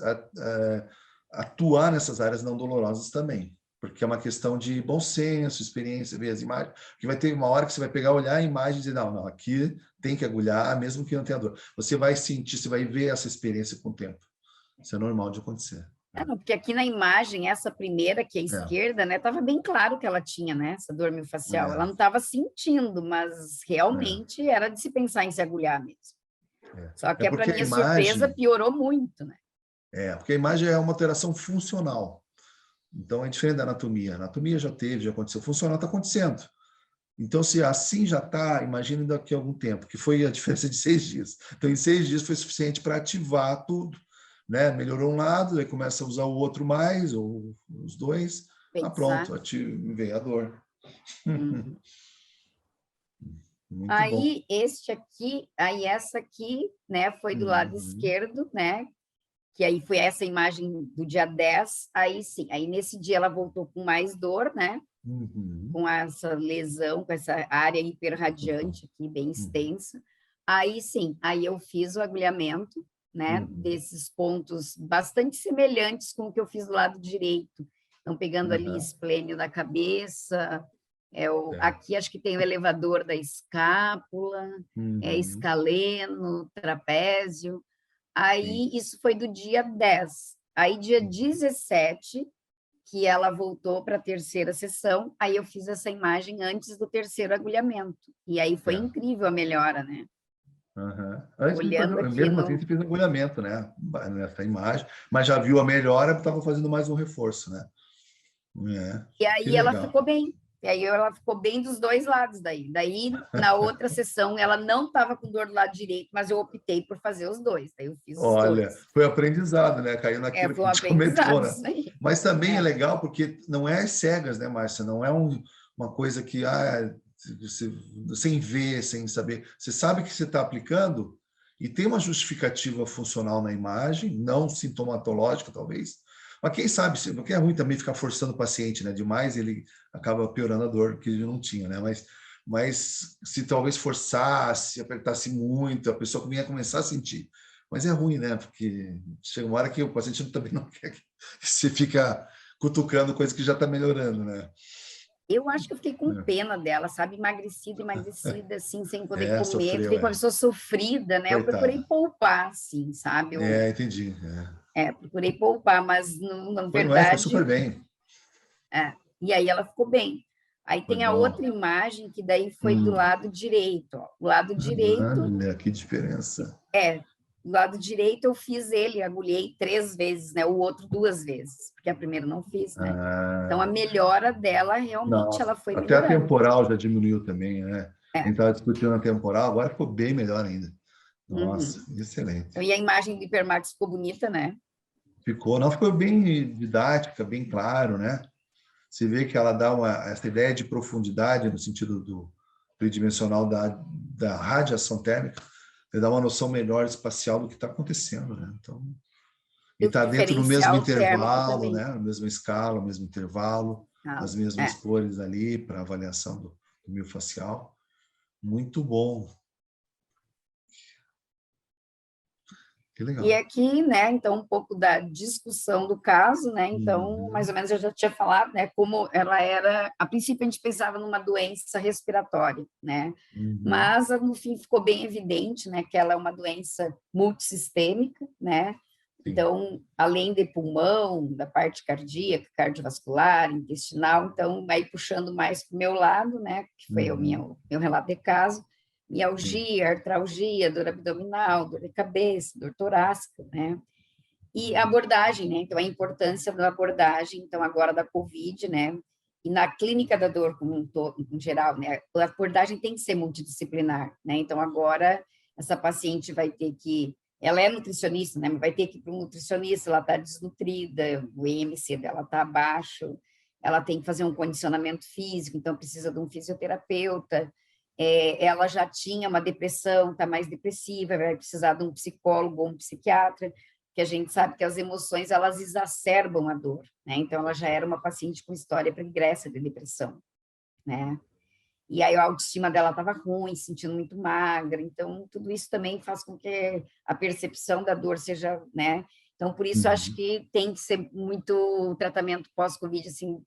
atuar nessas áreas não dolorosas também, porque é uma questão de bom senso, experiência, ver as imagens, que vai ter uma hora que você vai pegar, olhar a imagem e dizer, não, aqui tem que agulhar, mesmo que não tenha dor. Você vai sentir, você vai ver essa experiência com o tempo. Isso é normal de acontecer. Não, porque aqui na imagem, essa primeira, que é a esquerda, né, estava bem claro que ela tinha, né, essa dor miofascial. Ela não estava sentindo, mas realmente era de se pensar em se agulhar mesmo. Só que, para porque a minha surpresa, imagem... piorou muito, né? Porque a imagem é uma alteração funcional. Então, é diferente da anatomia. A anatomia já teve, já aconteceu. Funcional está acontecendo. Então, se assim já está, imagine daqui a algum tempo, que foi a diferença de 6 dias. Então, em 6 dias foi suficiente para ativar tudo, né? Melhorou um lado, aí começa a usar o outro mais, ou os dois. Pronto, Exato. vem a dor. Uhum. Muito bom. Aí, essa aqui, né, foi do lado Uhum. esquerdo, né? Que aí foi essa imagem do dia 10. Aí sim, aí nesse dia ela voltou com mais dor, né? Uhum. Com essa lesão, com essa área hiperradiante aqui, bem Uhum. extensa. Aí sim, aí eu fiz o agulhamento, né, Uhum. desses pontos bastante semelhantes com o que eu fiz do lado direito. Então, pegando ali Uhum. esplênio da cabeça, É. aqui acho que tem o elevador da escápula, Uhum. escaleno, trapézio. Sim. Aí, isso foi do dia 10. Aí, dia Uhum. 17, que ela voltou para a terceira sessão, aí eu fiz essa imagem antes do terceiro agulhamento. E aí foi É. incrível a melhora, né? Uhum. Antes de fazer, Olhando aqui mesmo assim, no. você fez agulhamento, né? Nessa imagem, mas já viu a melhora, estava fazendo mais um reforço, né? E Que aí ela legal. ficou bem. E aí ela ficou bem dos dois lados daí. Daí, na outra sessão, ela não estava com dor do lado direito, mas eu optei por fazer os dois. Daí eu fiz os Olha, dois. foi aprendizado, né? Caiu naquilo Foi que um a gente comentou, aprendizado né? isso aí. Mas também é É, legal porque não é às cegas, né, Márcia? Não é uma coisa que você, sem ver, sem saber. Você sabe que você está aplicando e tem uma justificativa funcional na imagem, não sintomatológica, talvez. Mas quem sabe, porque é ruim também ficar forçando o paciente, né? Demais ele acaba piorando a dor que ele não tinha, né? Mas se talvez forçasse, apertasse muito, a pessoa ia começar a sentir. Mas é ruim, né? Porque chega uma hora que o paciente também não quer que você fica cutucando coisa que já está melhorando, né? eu acho que eu fiquei com pena dela, sabe? Emagrecida, assim, sem poder comer. Fiquei Sofreu, com a pessoa sofrida, né? Eu procurei coitada. poupar, assim, sabe? Entendi. Procurei poupar, mas, na Foi super verdade, bem. e aí ela ficou bem. Aí Foi tem a bom. outra imagem, que daí foi do lado direito, ó. O lado direito, Olha, que diferença. é, do lado direito eu fiz ele, agulhei 3 vezes, né? O outro 2 vezes, porque a primeira não fiz, né? Então, a Ah, melhora dela, realmente, nossa, ela foi até a melhorando. temporal já diminuiu também, né? A É. gente estava discutindo a temporal, agora ficou bem melhor ainda. Nossa, Uhum. excelente. E a imagem do hipermax ficou bonita, né? Ficou, não, ficou bem didática, bem claro, né? Você vê que ela dá essa ideia de profundidade no sentido do tridimensional da radiação térmica, ele dá uma noção melhor espacial do que está acontecendo, né? Então, e E o está dentro do mesmo diferencial térmico intervalo, também. né? Na mesma escala, no mesmo intervalo, Ah, as mesmas é. cores ali para avaliação do miofacial. Muito bom, que E legal. aqui, né, então, um pouco da discussão do caso, né, então, mais Uhum, ou menos eu já tinha falado, né, como ela era, a princípio a gente pensava numa doença respiratória, né, uhum, mas no fim ficou bem evidente, né, que ela é uma doença multissistêmica, né, sim. então, além de pulmão, da parte cardíaca, cardiovascular, intestinal, então, aí puxando mais para o meu lado, né, que foi o Uhum, meu relato de caso, sim. mialgia, artralgia, dor abdominal, dor de cabeça, dor torácica, né? E a abordagem, né? Então, a importância da abordagem, então, agora da COVID, né? E na clínica da dor como um todo, em geral, né? A abordagem tem que ser multidisciplinar, né? Então, agora, essa paciente vai ter que... Ela é nutricionista, né? Mas vai ter que ir para um nutricionista, ela está desnutrida, o IMC dela está abaixo, ela tem que fazer um condicionamento físico, então precisa de um fisioterapeuta, ela já tinha uma depressão, está mais depressiva, vai precisar de um psicólogo ou um psiquiatra, que a gente sabe que as emoções, elas exacerbam a dor, né? Então, ela já era uma paciente com história pregressa de depressão, né? E aí a autoestima dela estava ruim, se sentindo muito magra, então tudo isso também faz com que a percepção da dor seja, né? Então, por isso, acho Uhum. que tem que ser muito tratamento pós-Covid, assim,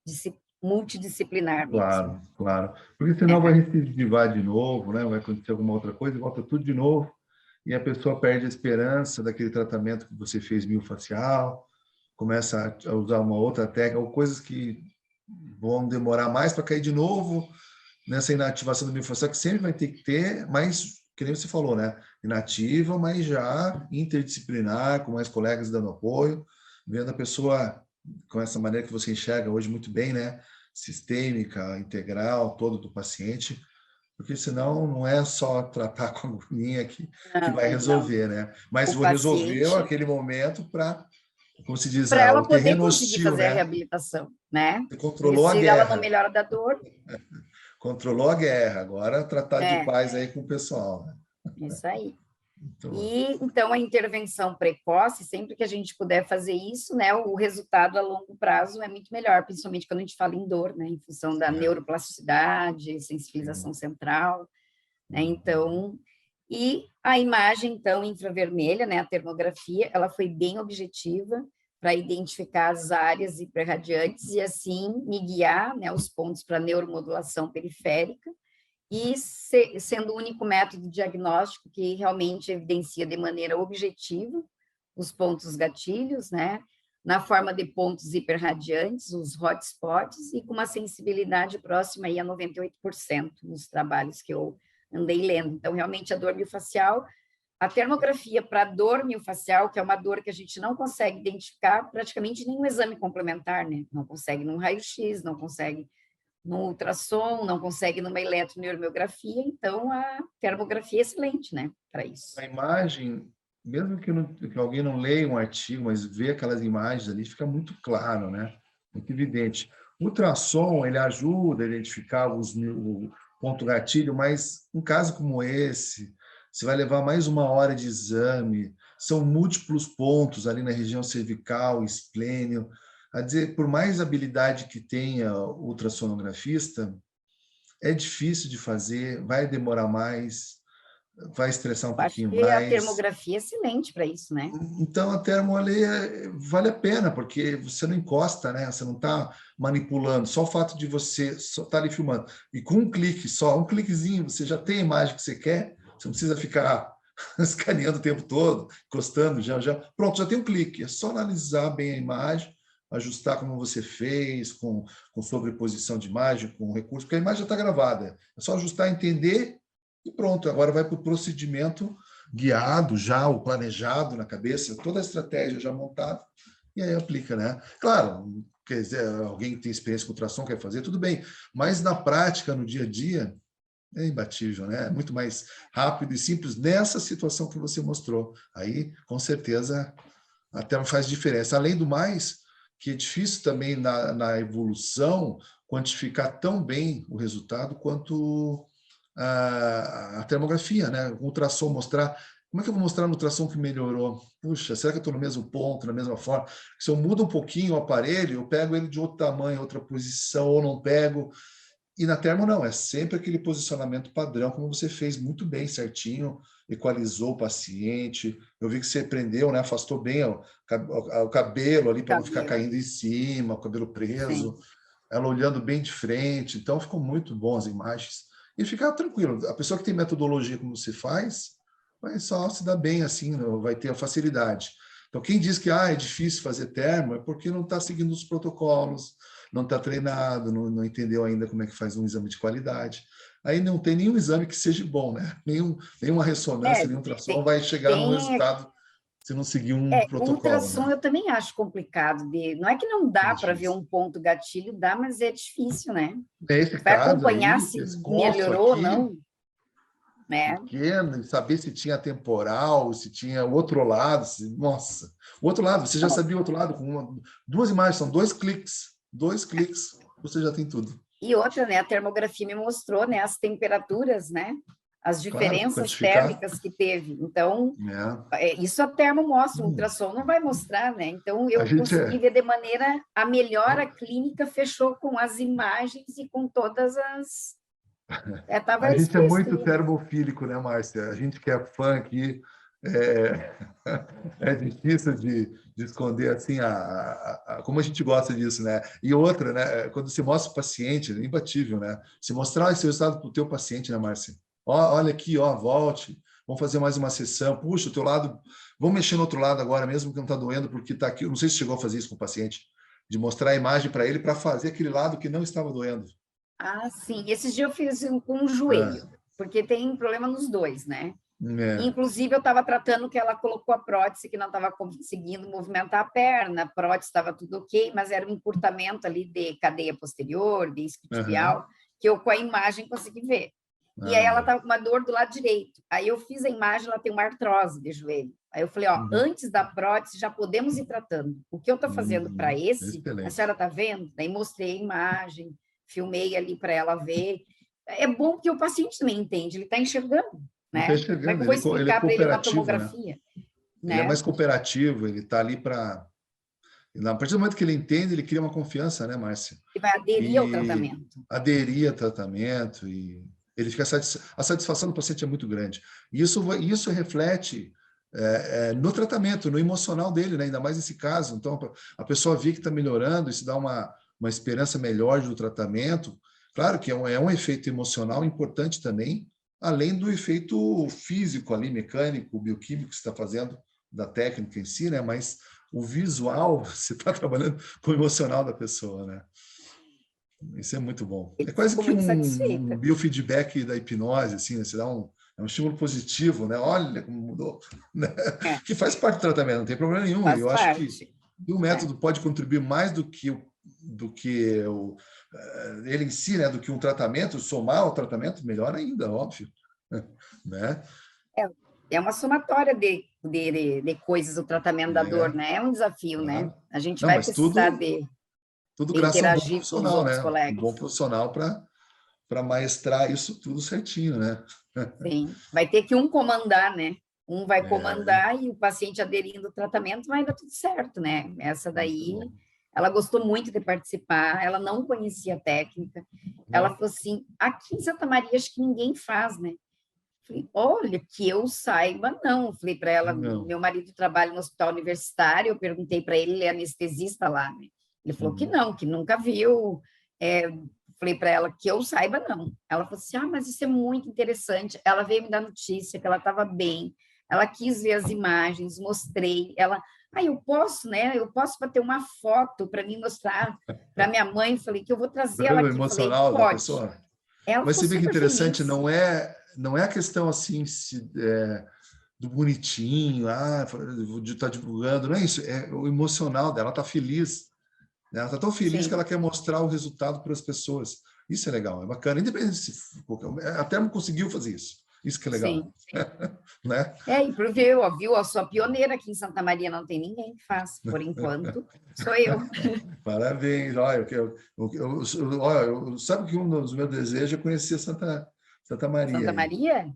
multidisciplinar mesmo. Claro, claro. Porque senão vai É, recidivar de novo, né? Vai acontecer alguma outra coisa e volta tudo de novo. E a pessoa perde a esperança daquele tratamento que você fez miofacial, começa a usar uma outra técnica, ou coisas que vão demorar mais para cair de novo nessa inativação do miofacial, que sempre vai ter que ter, mas que nem você falou, né? Inativa, mas já interdisciplinar, com mais colegas dando apoio, vendo a pessoa com essa maneira que você enxerga hoje muito bem, né? Sistêmica, integral, todo do paciente, porque senão não é só tratar com a agulhinha que vai Não, não. resolver, né? Mas O vou resolver paciente, aquele momento para, como se diz, para ela o poder terreno conseguir hostil, fazer a né? reabilitação, né? Você E controlou a se ela não guerra, melhora da dor, controlou a guerra, agora tratar de é, paz aí com o pessoal, né? isso aí. Então, E, então, a intervenção precoce, sempre que a gente puder fazer isso, né, o resultado a longo prazo é muito melhor, principalmente quando a gente fala em dor, né, em função da é, neuroplasticidade, sim. sensibilização central, né, então, e a imagem, então, infravermelha, né, a termografia, ela foi bem objetiva para identificar as áreas hiperradiantes e, assim, me guiar, né, os pontos para neuromodulação periférica, e sendo o único método diagnóstico que realmente evidencia de maneira objetiva os pontos gatilhos, né? Na forma de pontos hiperradiantes, os hotspots, e com uma sensibilidade próxima aí a 98% nos trabalhos que eu andei lendo. Então, realmente, a dor miofascial, a termografia para dor miofascial, que é uma dor que a gente não consegue identificar praticamente nenhum exame complementar, né? Não consegue num raio-x, não consegue no ultrassom, não consegue numa eletroneuromiografia, então a termografia é excelente, né, para isso. A imagem, mesmo que alguém não leia um artigo, mas vê aquelas imagens ali, fica muito claro, né? Muito evidente. O ultrassom, ele ajuda a identificar o ponto gatilho, mas um caso como esse, você vai levar mais 1 hora de exame, são múltiplos pontos ali na região cervical, esplênio. A dizer, por mais habilidade que tenha o ultrassonografista, é difícil de fazer, vai demorar mais, vai estressar um Eu acho pouquinho que a mais. termografia é excelente para isso, né? Então, a termoaleia vale a pena, porque você não encosta, né? Você não está manipulando. Só o fato de você só estar ali filmando. E com um clique só, um cliquezinho, você já tem a imagem que você quer. Você não precisa ficar escaneando o tempo todo, encostando, já. Pronto, já tem um clique. É só analisar bem a imagem, ajustar como você fez, com sobreposição de imagem, com recurso, porque a imagem já está gravada. É só ajustar, entender e pronto. Agora vai para o procedimento guiado já, o planejado na cabeça, toda a estratégia já montada, e aí aplica, né? Claro, quer dizer, alguém que tem experiência com ultrassom quer fazer, tudo bem, mas na prática, no dia a dia, é imbatível, né? É muito mais rápido e simples nessa situação que você mostrou. Aí, com certeza, até faz diferença. Além do mais, que é difícil também na evolução quantificar tão bem o resultado quanto a termografia, né? O ultrassom mostrar. Como é que eu vou mostrar no ultrassom que melhorou? Puxa, será que eu estou no mesmo ponto, na mesma forma? Se eu mudo um pouquinho o aparelho, eu pego ele de outro tamanho, outra posição, ou não pego. E na termo não, é sempre aquele posicionamento padrão, como você fez muito bem, certinho, equalizou o paciente. Eu vi que você prendeu, né? Afastou bem o cabelo ali para não ficar Cabelo, caindo em cima, o cabelo sim. preso, ela olhando bem de frente. Então ficou muito bom as imagens. E ficar tranquilo. A pessoa que tem metodologia como você faz, vai só se dar bem assim, vai ter a facilidade. Então, quem diz que é difícil fazer termo é porque não está seguindo os protocolos, não está treinado, não entendeu ainda como é que faz um exame de qualidade. Aí não tem nenhum exame que seja bom, né? Nenhuma ressonância, É, nenhum ultrassom tem, vai chegar no tem resultado se não seguir um protocolo, ultrassom né? eu também acho complicado. Não é que não É dá para ver difícil. um ponto gatilho, dá, mas é difícil, né? Nesse Vai caso acompanhar aí, se pescoço melhorou ou aqui, não, né? pequeno, saber se tinha temporal, se tinha o outro lado, nossa. O outro lado, você já Não, sabia o outro lado com duas imagens, são dois cliques, você já tem tudo. e outra, né? A termografia me mostrou, né? As temperaturas, né? As Claro, diferenças quantificar, térmicas que teve. Então, né? isso a termo mostra, o ultrassom não vai mostrar, né? Então, A eu gente consegui é, ver de maneira, a melhora clínica fechou com as imagens e com todas as... Estava a gente é explícito muito ali, né? termofílico, né, Márcia? A gente que é fã aqui, é, é difícil de esconder assim como a gente gosta disso, né? E outra, né? Quando você mostra o paciente, é imbatível, né? Se mostrar esse resultado para o teu paciente, né, Márcia? Ó, olha aqui, ó, volte, vamos fazer mais uma sessão. Puxa, o teu lado, vamos mexer no outro lado agora, mesmo que não está doendo, porque está aqui. Eu não sei se chegou a fazer isso com o paciente, de mostrar a imagem para ele para fazer aquele lado que não estava doendo. Ah, sim. Esses dias eu fiz com o Ah, joelho. porque tem problema nos dois, né? É. Inclusive, eu estava tratando que ela colocou a prótese, que não estava conseguindo movimentar a perna, a prótese estava tudo ok, mas era um encurtamento ali de cadeia posterior, de Aham. isquiotibial, que eu com a imagem consegui ver. E aí ela Ah, estava com uma dor do lado direito. Aí eu fiz a imagem, ela tem uma artrose de joelho. Aí eu falei, ó, uhum. antes da prótese já podemos ir tratando. O que eu estou fazendo para esse, a Excelente. senhora está vendo? Daí mostrei a imagem, filmei ali para ela ver. É bom porque o paciente também entende, ele está enxergando, Ele está né? Como é que enxergando, eu vou ele é explicar para ele uma cooperativo, né? tomografia, Ele é né? mais cooperativo, ele está ali para... A partir do momento que ele entende, ele cria uma confiança, né, Márcia? Ele vai aderir ao E tratamento. aderir ao tratamento, e ele fica a satisfação do paciente é muito grande. E isso reflete no tratamento, no emocional dele, né? Ainda mais nesse caso. Então, a pessoa vê que está melhorando, isso dá uma esperança melhor do tratamento. Claro que é um efeito emocional importante também, além do efeito físico ali, mecânico, bioquímico que você está fazendo, da técnica em si, né? Mas o visual, você está trabalhando com o emocional da pessoa, né? Isso é muito bom. Eu É quase fico que muito um satisfeita. biofeedback da hipnose, assim, né? Você dá é um estímulo positivo, né? Olha como mudou, né? É, Que faz parte do tratamento, não tem problema nenhum. faz Eu acho que parte. o É. método pode contribuir mais ele em si, né? Do que um tratamento, somar ao tratamento, melhor ainda, óbvio, né? É uma somatória de coisas o tratamento da dor, É, né? É um desafio, né? claro. A gente Não, vai mas precisar tudo de graças a um bom interagir com os profissional, outros né? Um bom colegas. profissional para maestrar isso tudo certinho, né? Sim, vai ter que um comandar, né? Um vai É, comandar e o paciente aderindo ao tratamento vai dar tudo certo, né? Essa muito daí, bom. ela gostou muito de participar, ela não conhecia a técnica. Ela Não, falou assim: aqui em Santa Maria acho que ninguém faz, né? Falei, olha, que eu saiba, não. Falei para ela, não. meu marido trabalha no hospital universitário, eu perguntei para ele, ele é anestesista lá, né? Ele falou que Uhum. não, que nunca viu. Falei para ela que eu saiba, não. Ela falou assim, mas isso é muito interessante. Ela veio me dar notícia que ela estava bem, ela quis ver as imagens, mostrei. Ela, eu posso, né? Eu posso para ter uma foto para mim mostrar para minha mãe. Falei que eu vou Tá trazer ela vendo o aqui. Falei, emocional da pode. pessoa? Ela Mas ficou você vê que super interessante, feliz. não é a questão assim do bonitinho, de estar divulgando, não é isso, é o emocional dela, ela está feliz, né? Ela está tão feliz que ela Sim. quer mostrar o resultado para as pessoas. Isso é legal, é bacana, independente se a Termo conseguiu fazer isso. Isso que é legal, Sim. né? E porque eu, viu, eu sou a pioneira aqui em Santa Maria, não tem ninguém que faz, por enquanto, sou eu. Parabéns, olha, sabe que um dos meus desejos é conhecer Santa Maria Santa aí. Maria?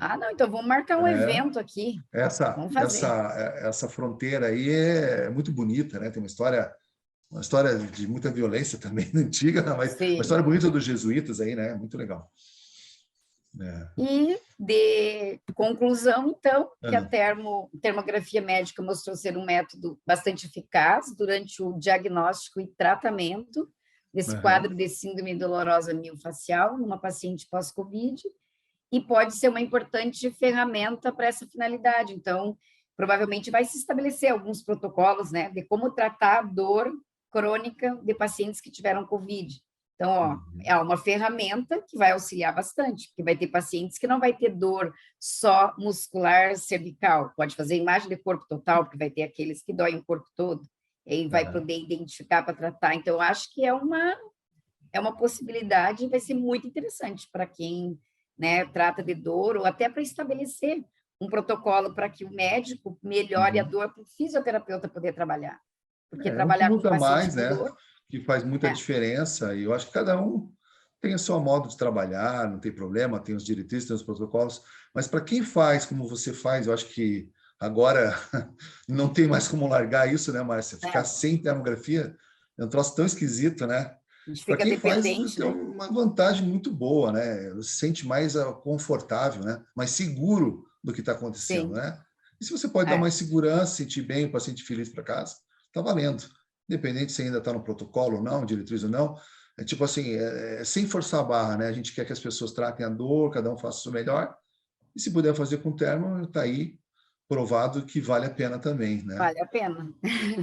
Ah, não, então vamos marcar um É, evento aqui, essa, vamos essa, fazer. essa fronteira aí é muito bonita, né? Tem uma história de muita violência também antiga, mas uma Sim. história bonita dos jesuítas aí, né? Muito legal. É. E de conclusão, então, que a Ah, termografia médica mostrou ser um método bastante eficaz durante o diagnóstico e tratamento desse aham. quadro de síndrome dolorosa miofascial numa paciente pós-Covid, e pode ser uma importante ferramenta para essa finalidade. Então, provavelmente vai se estabelecer alguns protocolos, né, de como tratar a dor crônica de pacientes que tiveram COVID. Então, Uhum. é uma ferramenta que vai auxiliar bastante, porque vai ter pacientes que não vai ter dor só muscular cervical, pode fazer imagem de corpo total, porque vai ter aqueles que doem o corpo todo, e aí vai Aham. poder identificar para tratar. Então, eu acho que é uma possibilidade e vai ser muito interessante para quem, né, trata de dor, ou até para estabelecer um protocolo para que o médico melhore a Uhum. dor para o fisioterapeuta poder trabalhar. Porque É o que trabalhar com muda paciente mais, com né? dor, Que faz muita é, diferença, e eu acho que cada um tem o seu modo de trabalhar, não tem problema, tem os diretrizes, tem os protocolos, mas para quem faz como você faz, eu acho que agora não tem mais como largar isso, né, Márcia? Ficar é, sem termografia é um troço tão esquisito, né? a gente Para fica quem faz, dependente, tem né? uma vantagem muito boa, né? Se sente mais confortável, né? Mais seguro do que está acontecendo, Sim, né? E se você pode dar é, mais segurança, sentir bem, o paciente feliz para casa, está valendo. Independente se ainda está no protocolo ou não, diretriz ou não, é tipo assim, sem forçar a barra, né? A gente quer que as pessoas tratem a dor, cada um faça o seu melhor, e se puder fazer com termo, está aí provado que vale a pena também, né? vale a pena.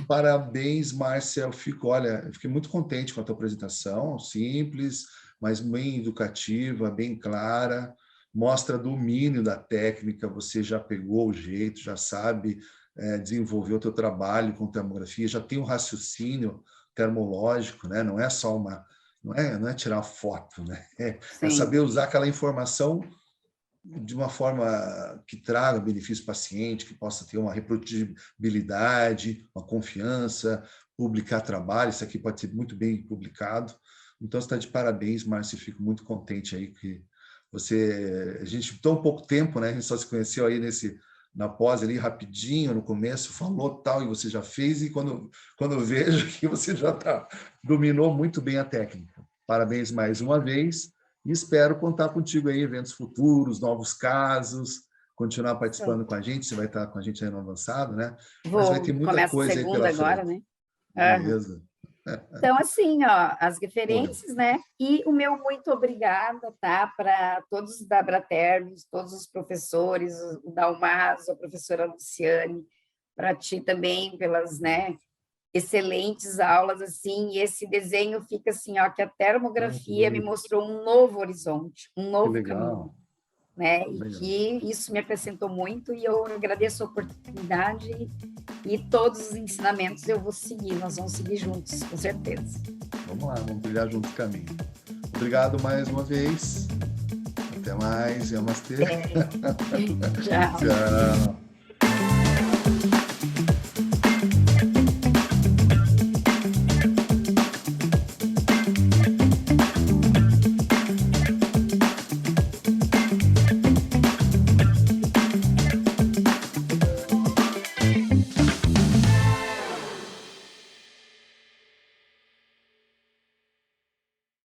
Parabéns, Márcia. Eu fiquei muito contente com a tua apresentação, simples, mas bem educativa, bem clara, mostra domínio da técnica, você já pegou o jeito, já sabe desenvolver o teu trabalho com termografia, já tem um raciocínio termológico, né? Não é só não é tirar foto, né? É saber usar aquela informação de uma forma que traga benefício para o paciente, que possa ter uma reprodutibilidade, uma confiança, publicar trabalho, isso aqui pode ser muito bem publicado. Então, você está de parabéns, Márcio, fico muito contente aí que a gente, tão pouco tempo, né? A gente só se conheceu aí na pós ali, rapidinho, no começo, falou tal, e você já fez, e quando eu vejo que você já dominou muito bem a técnica. Parabéns mais uma vez, e espero contar contigo aí em eventos futuros, novos casos, continuar participando com a gente, você vai estar com a gente aí no avançado, né? Mas vai ter muita coisa aí pela agora, frente. Né? Beleza. Então, assim, ó, as referências, né? E o meu muito obrigada, tá? Para todos da Abratermos, todos os professores, o Dalmas, a professora Luciane, para ti também, pelas, né? Excelentes aulas, assim, e esse desenho fica assim, ó, que a termografia me mostrou um novo horizonte, um novo caminho, né? E que isso me acrescentou muito, e eu agradeço a oportunidade e todos os ensinamentos eu vou seguir, nós vamos seguir juntos, com certeza. Vamos lá, vamos trilhar juntos o caminho. Obrigado mais uma vez. Até mais, Namastê. Tchau. Tchau.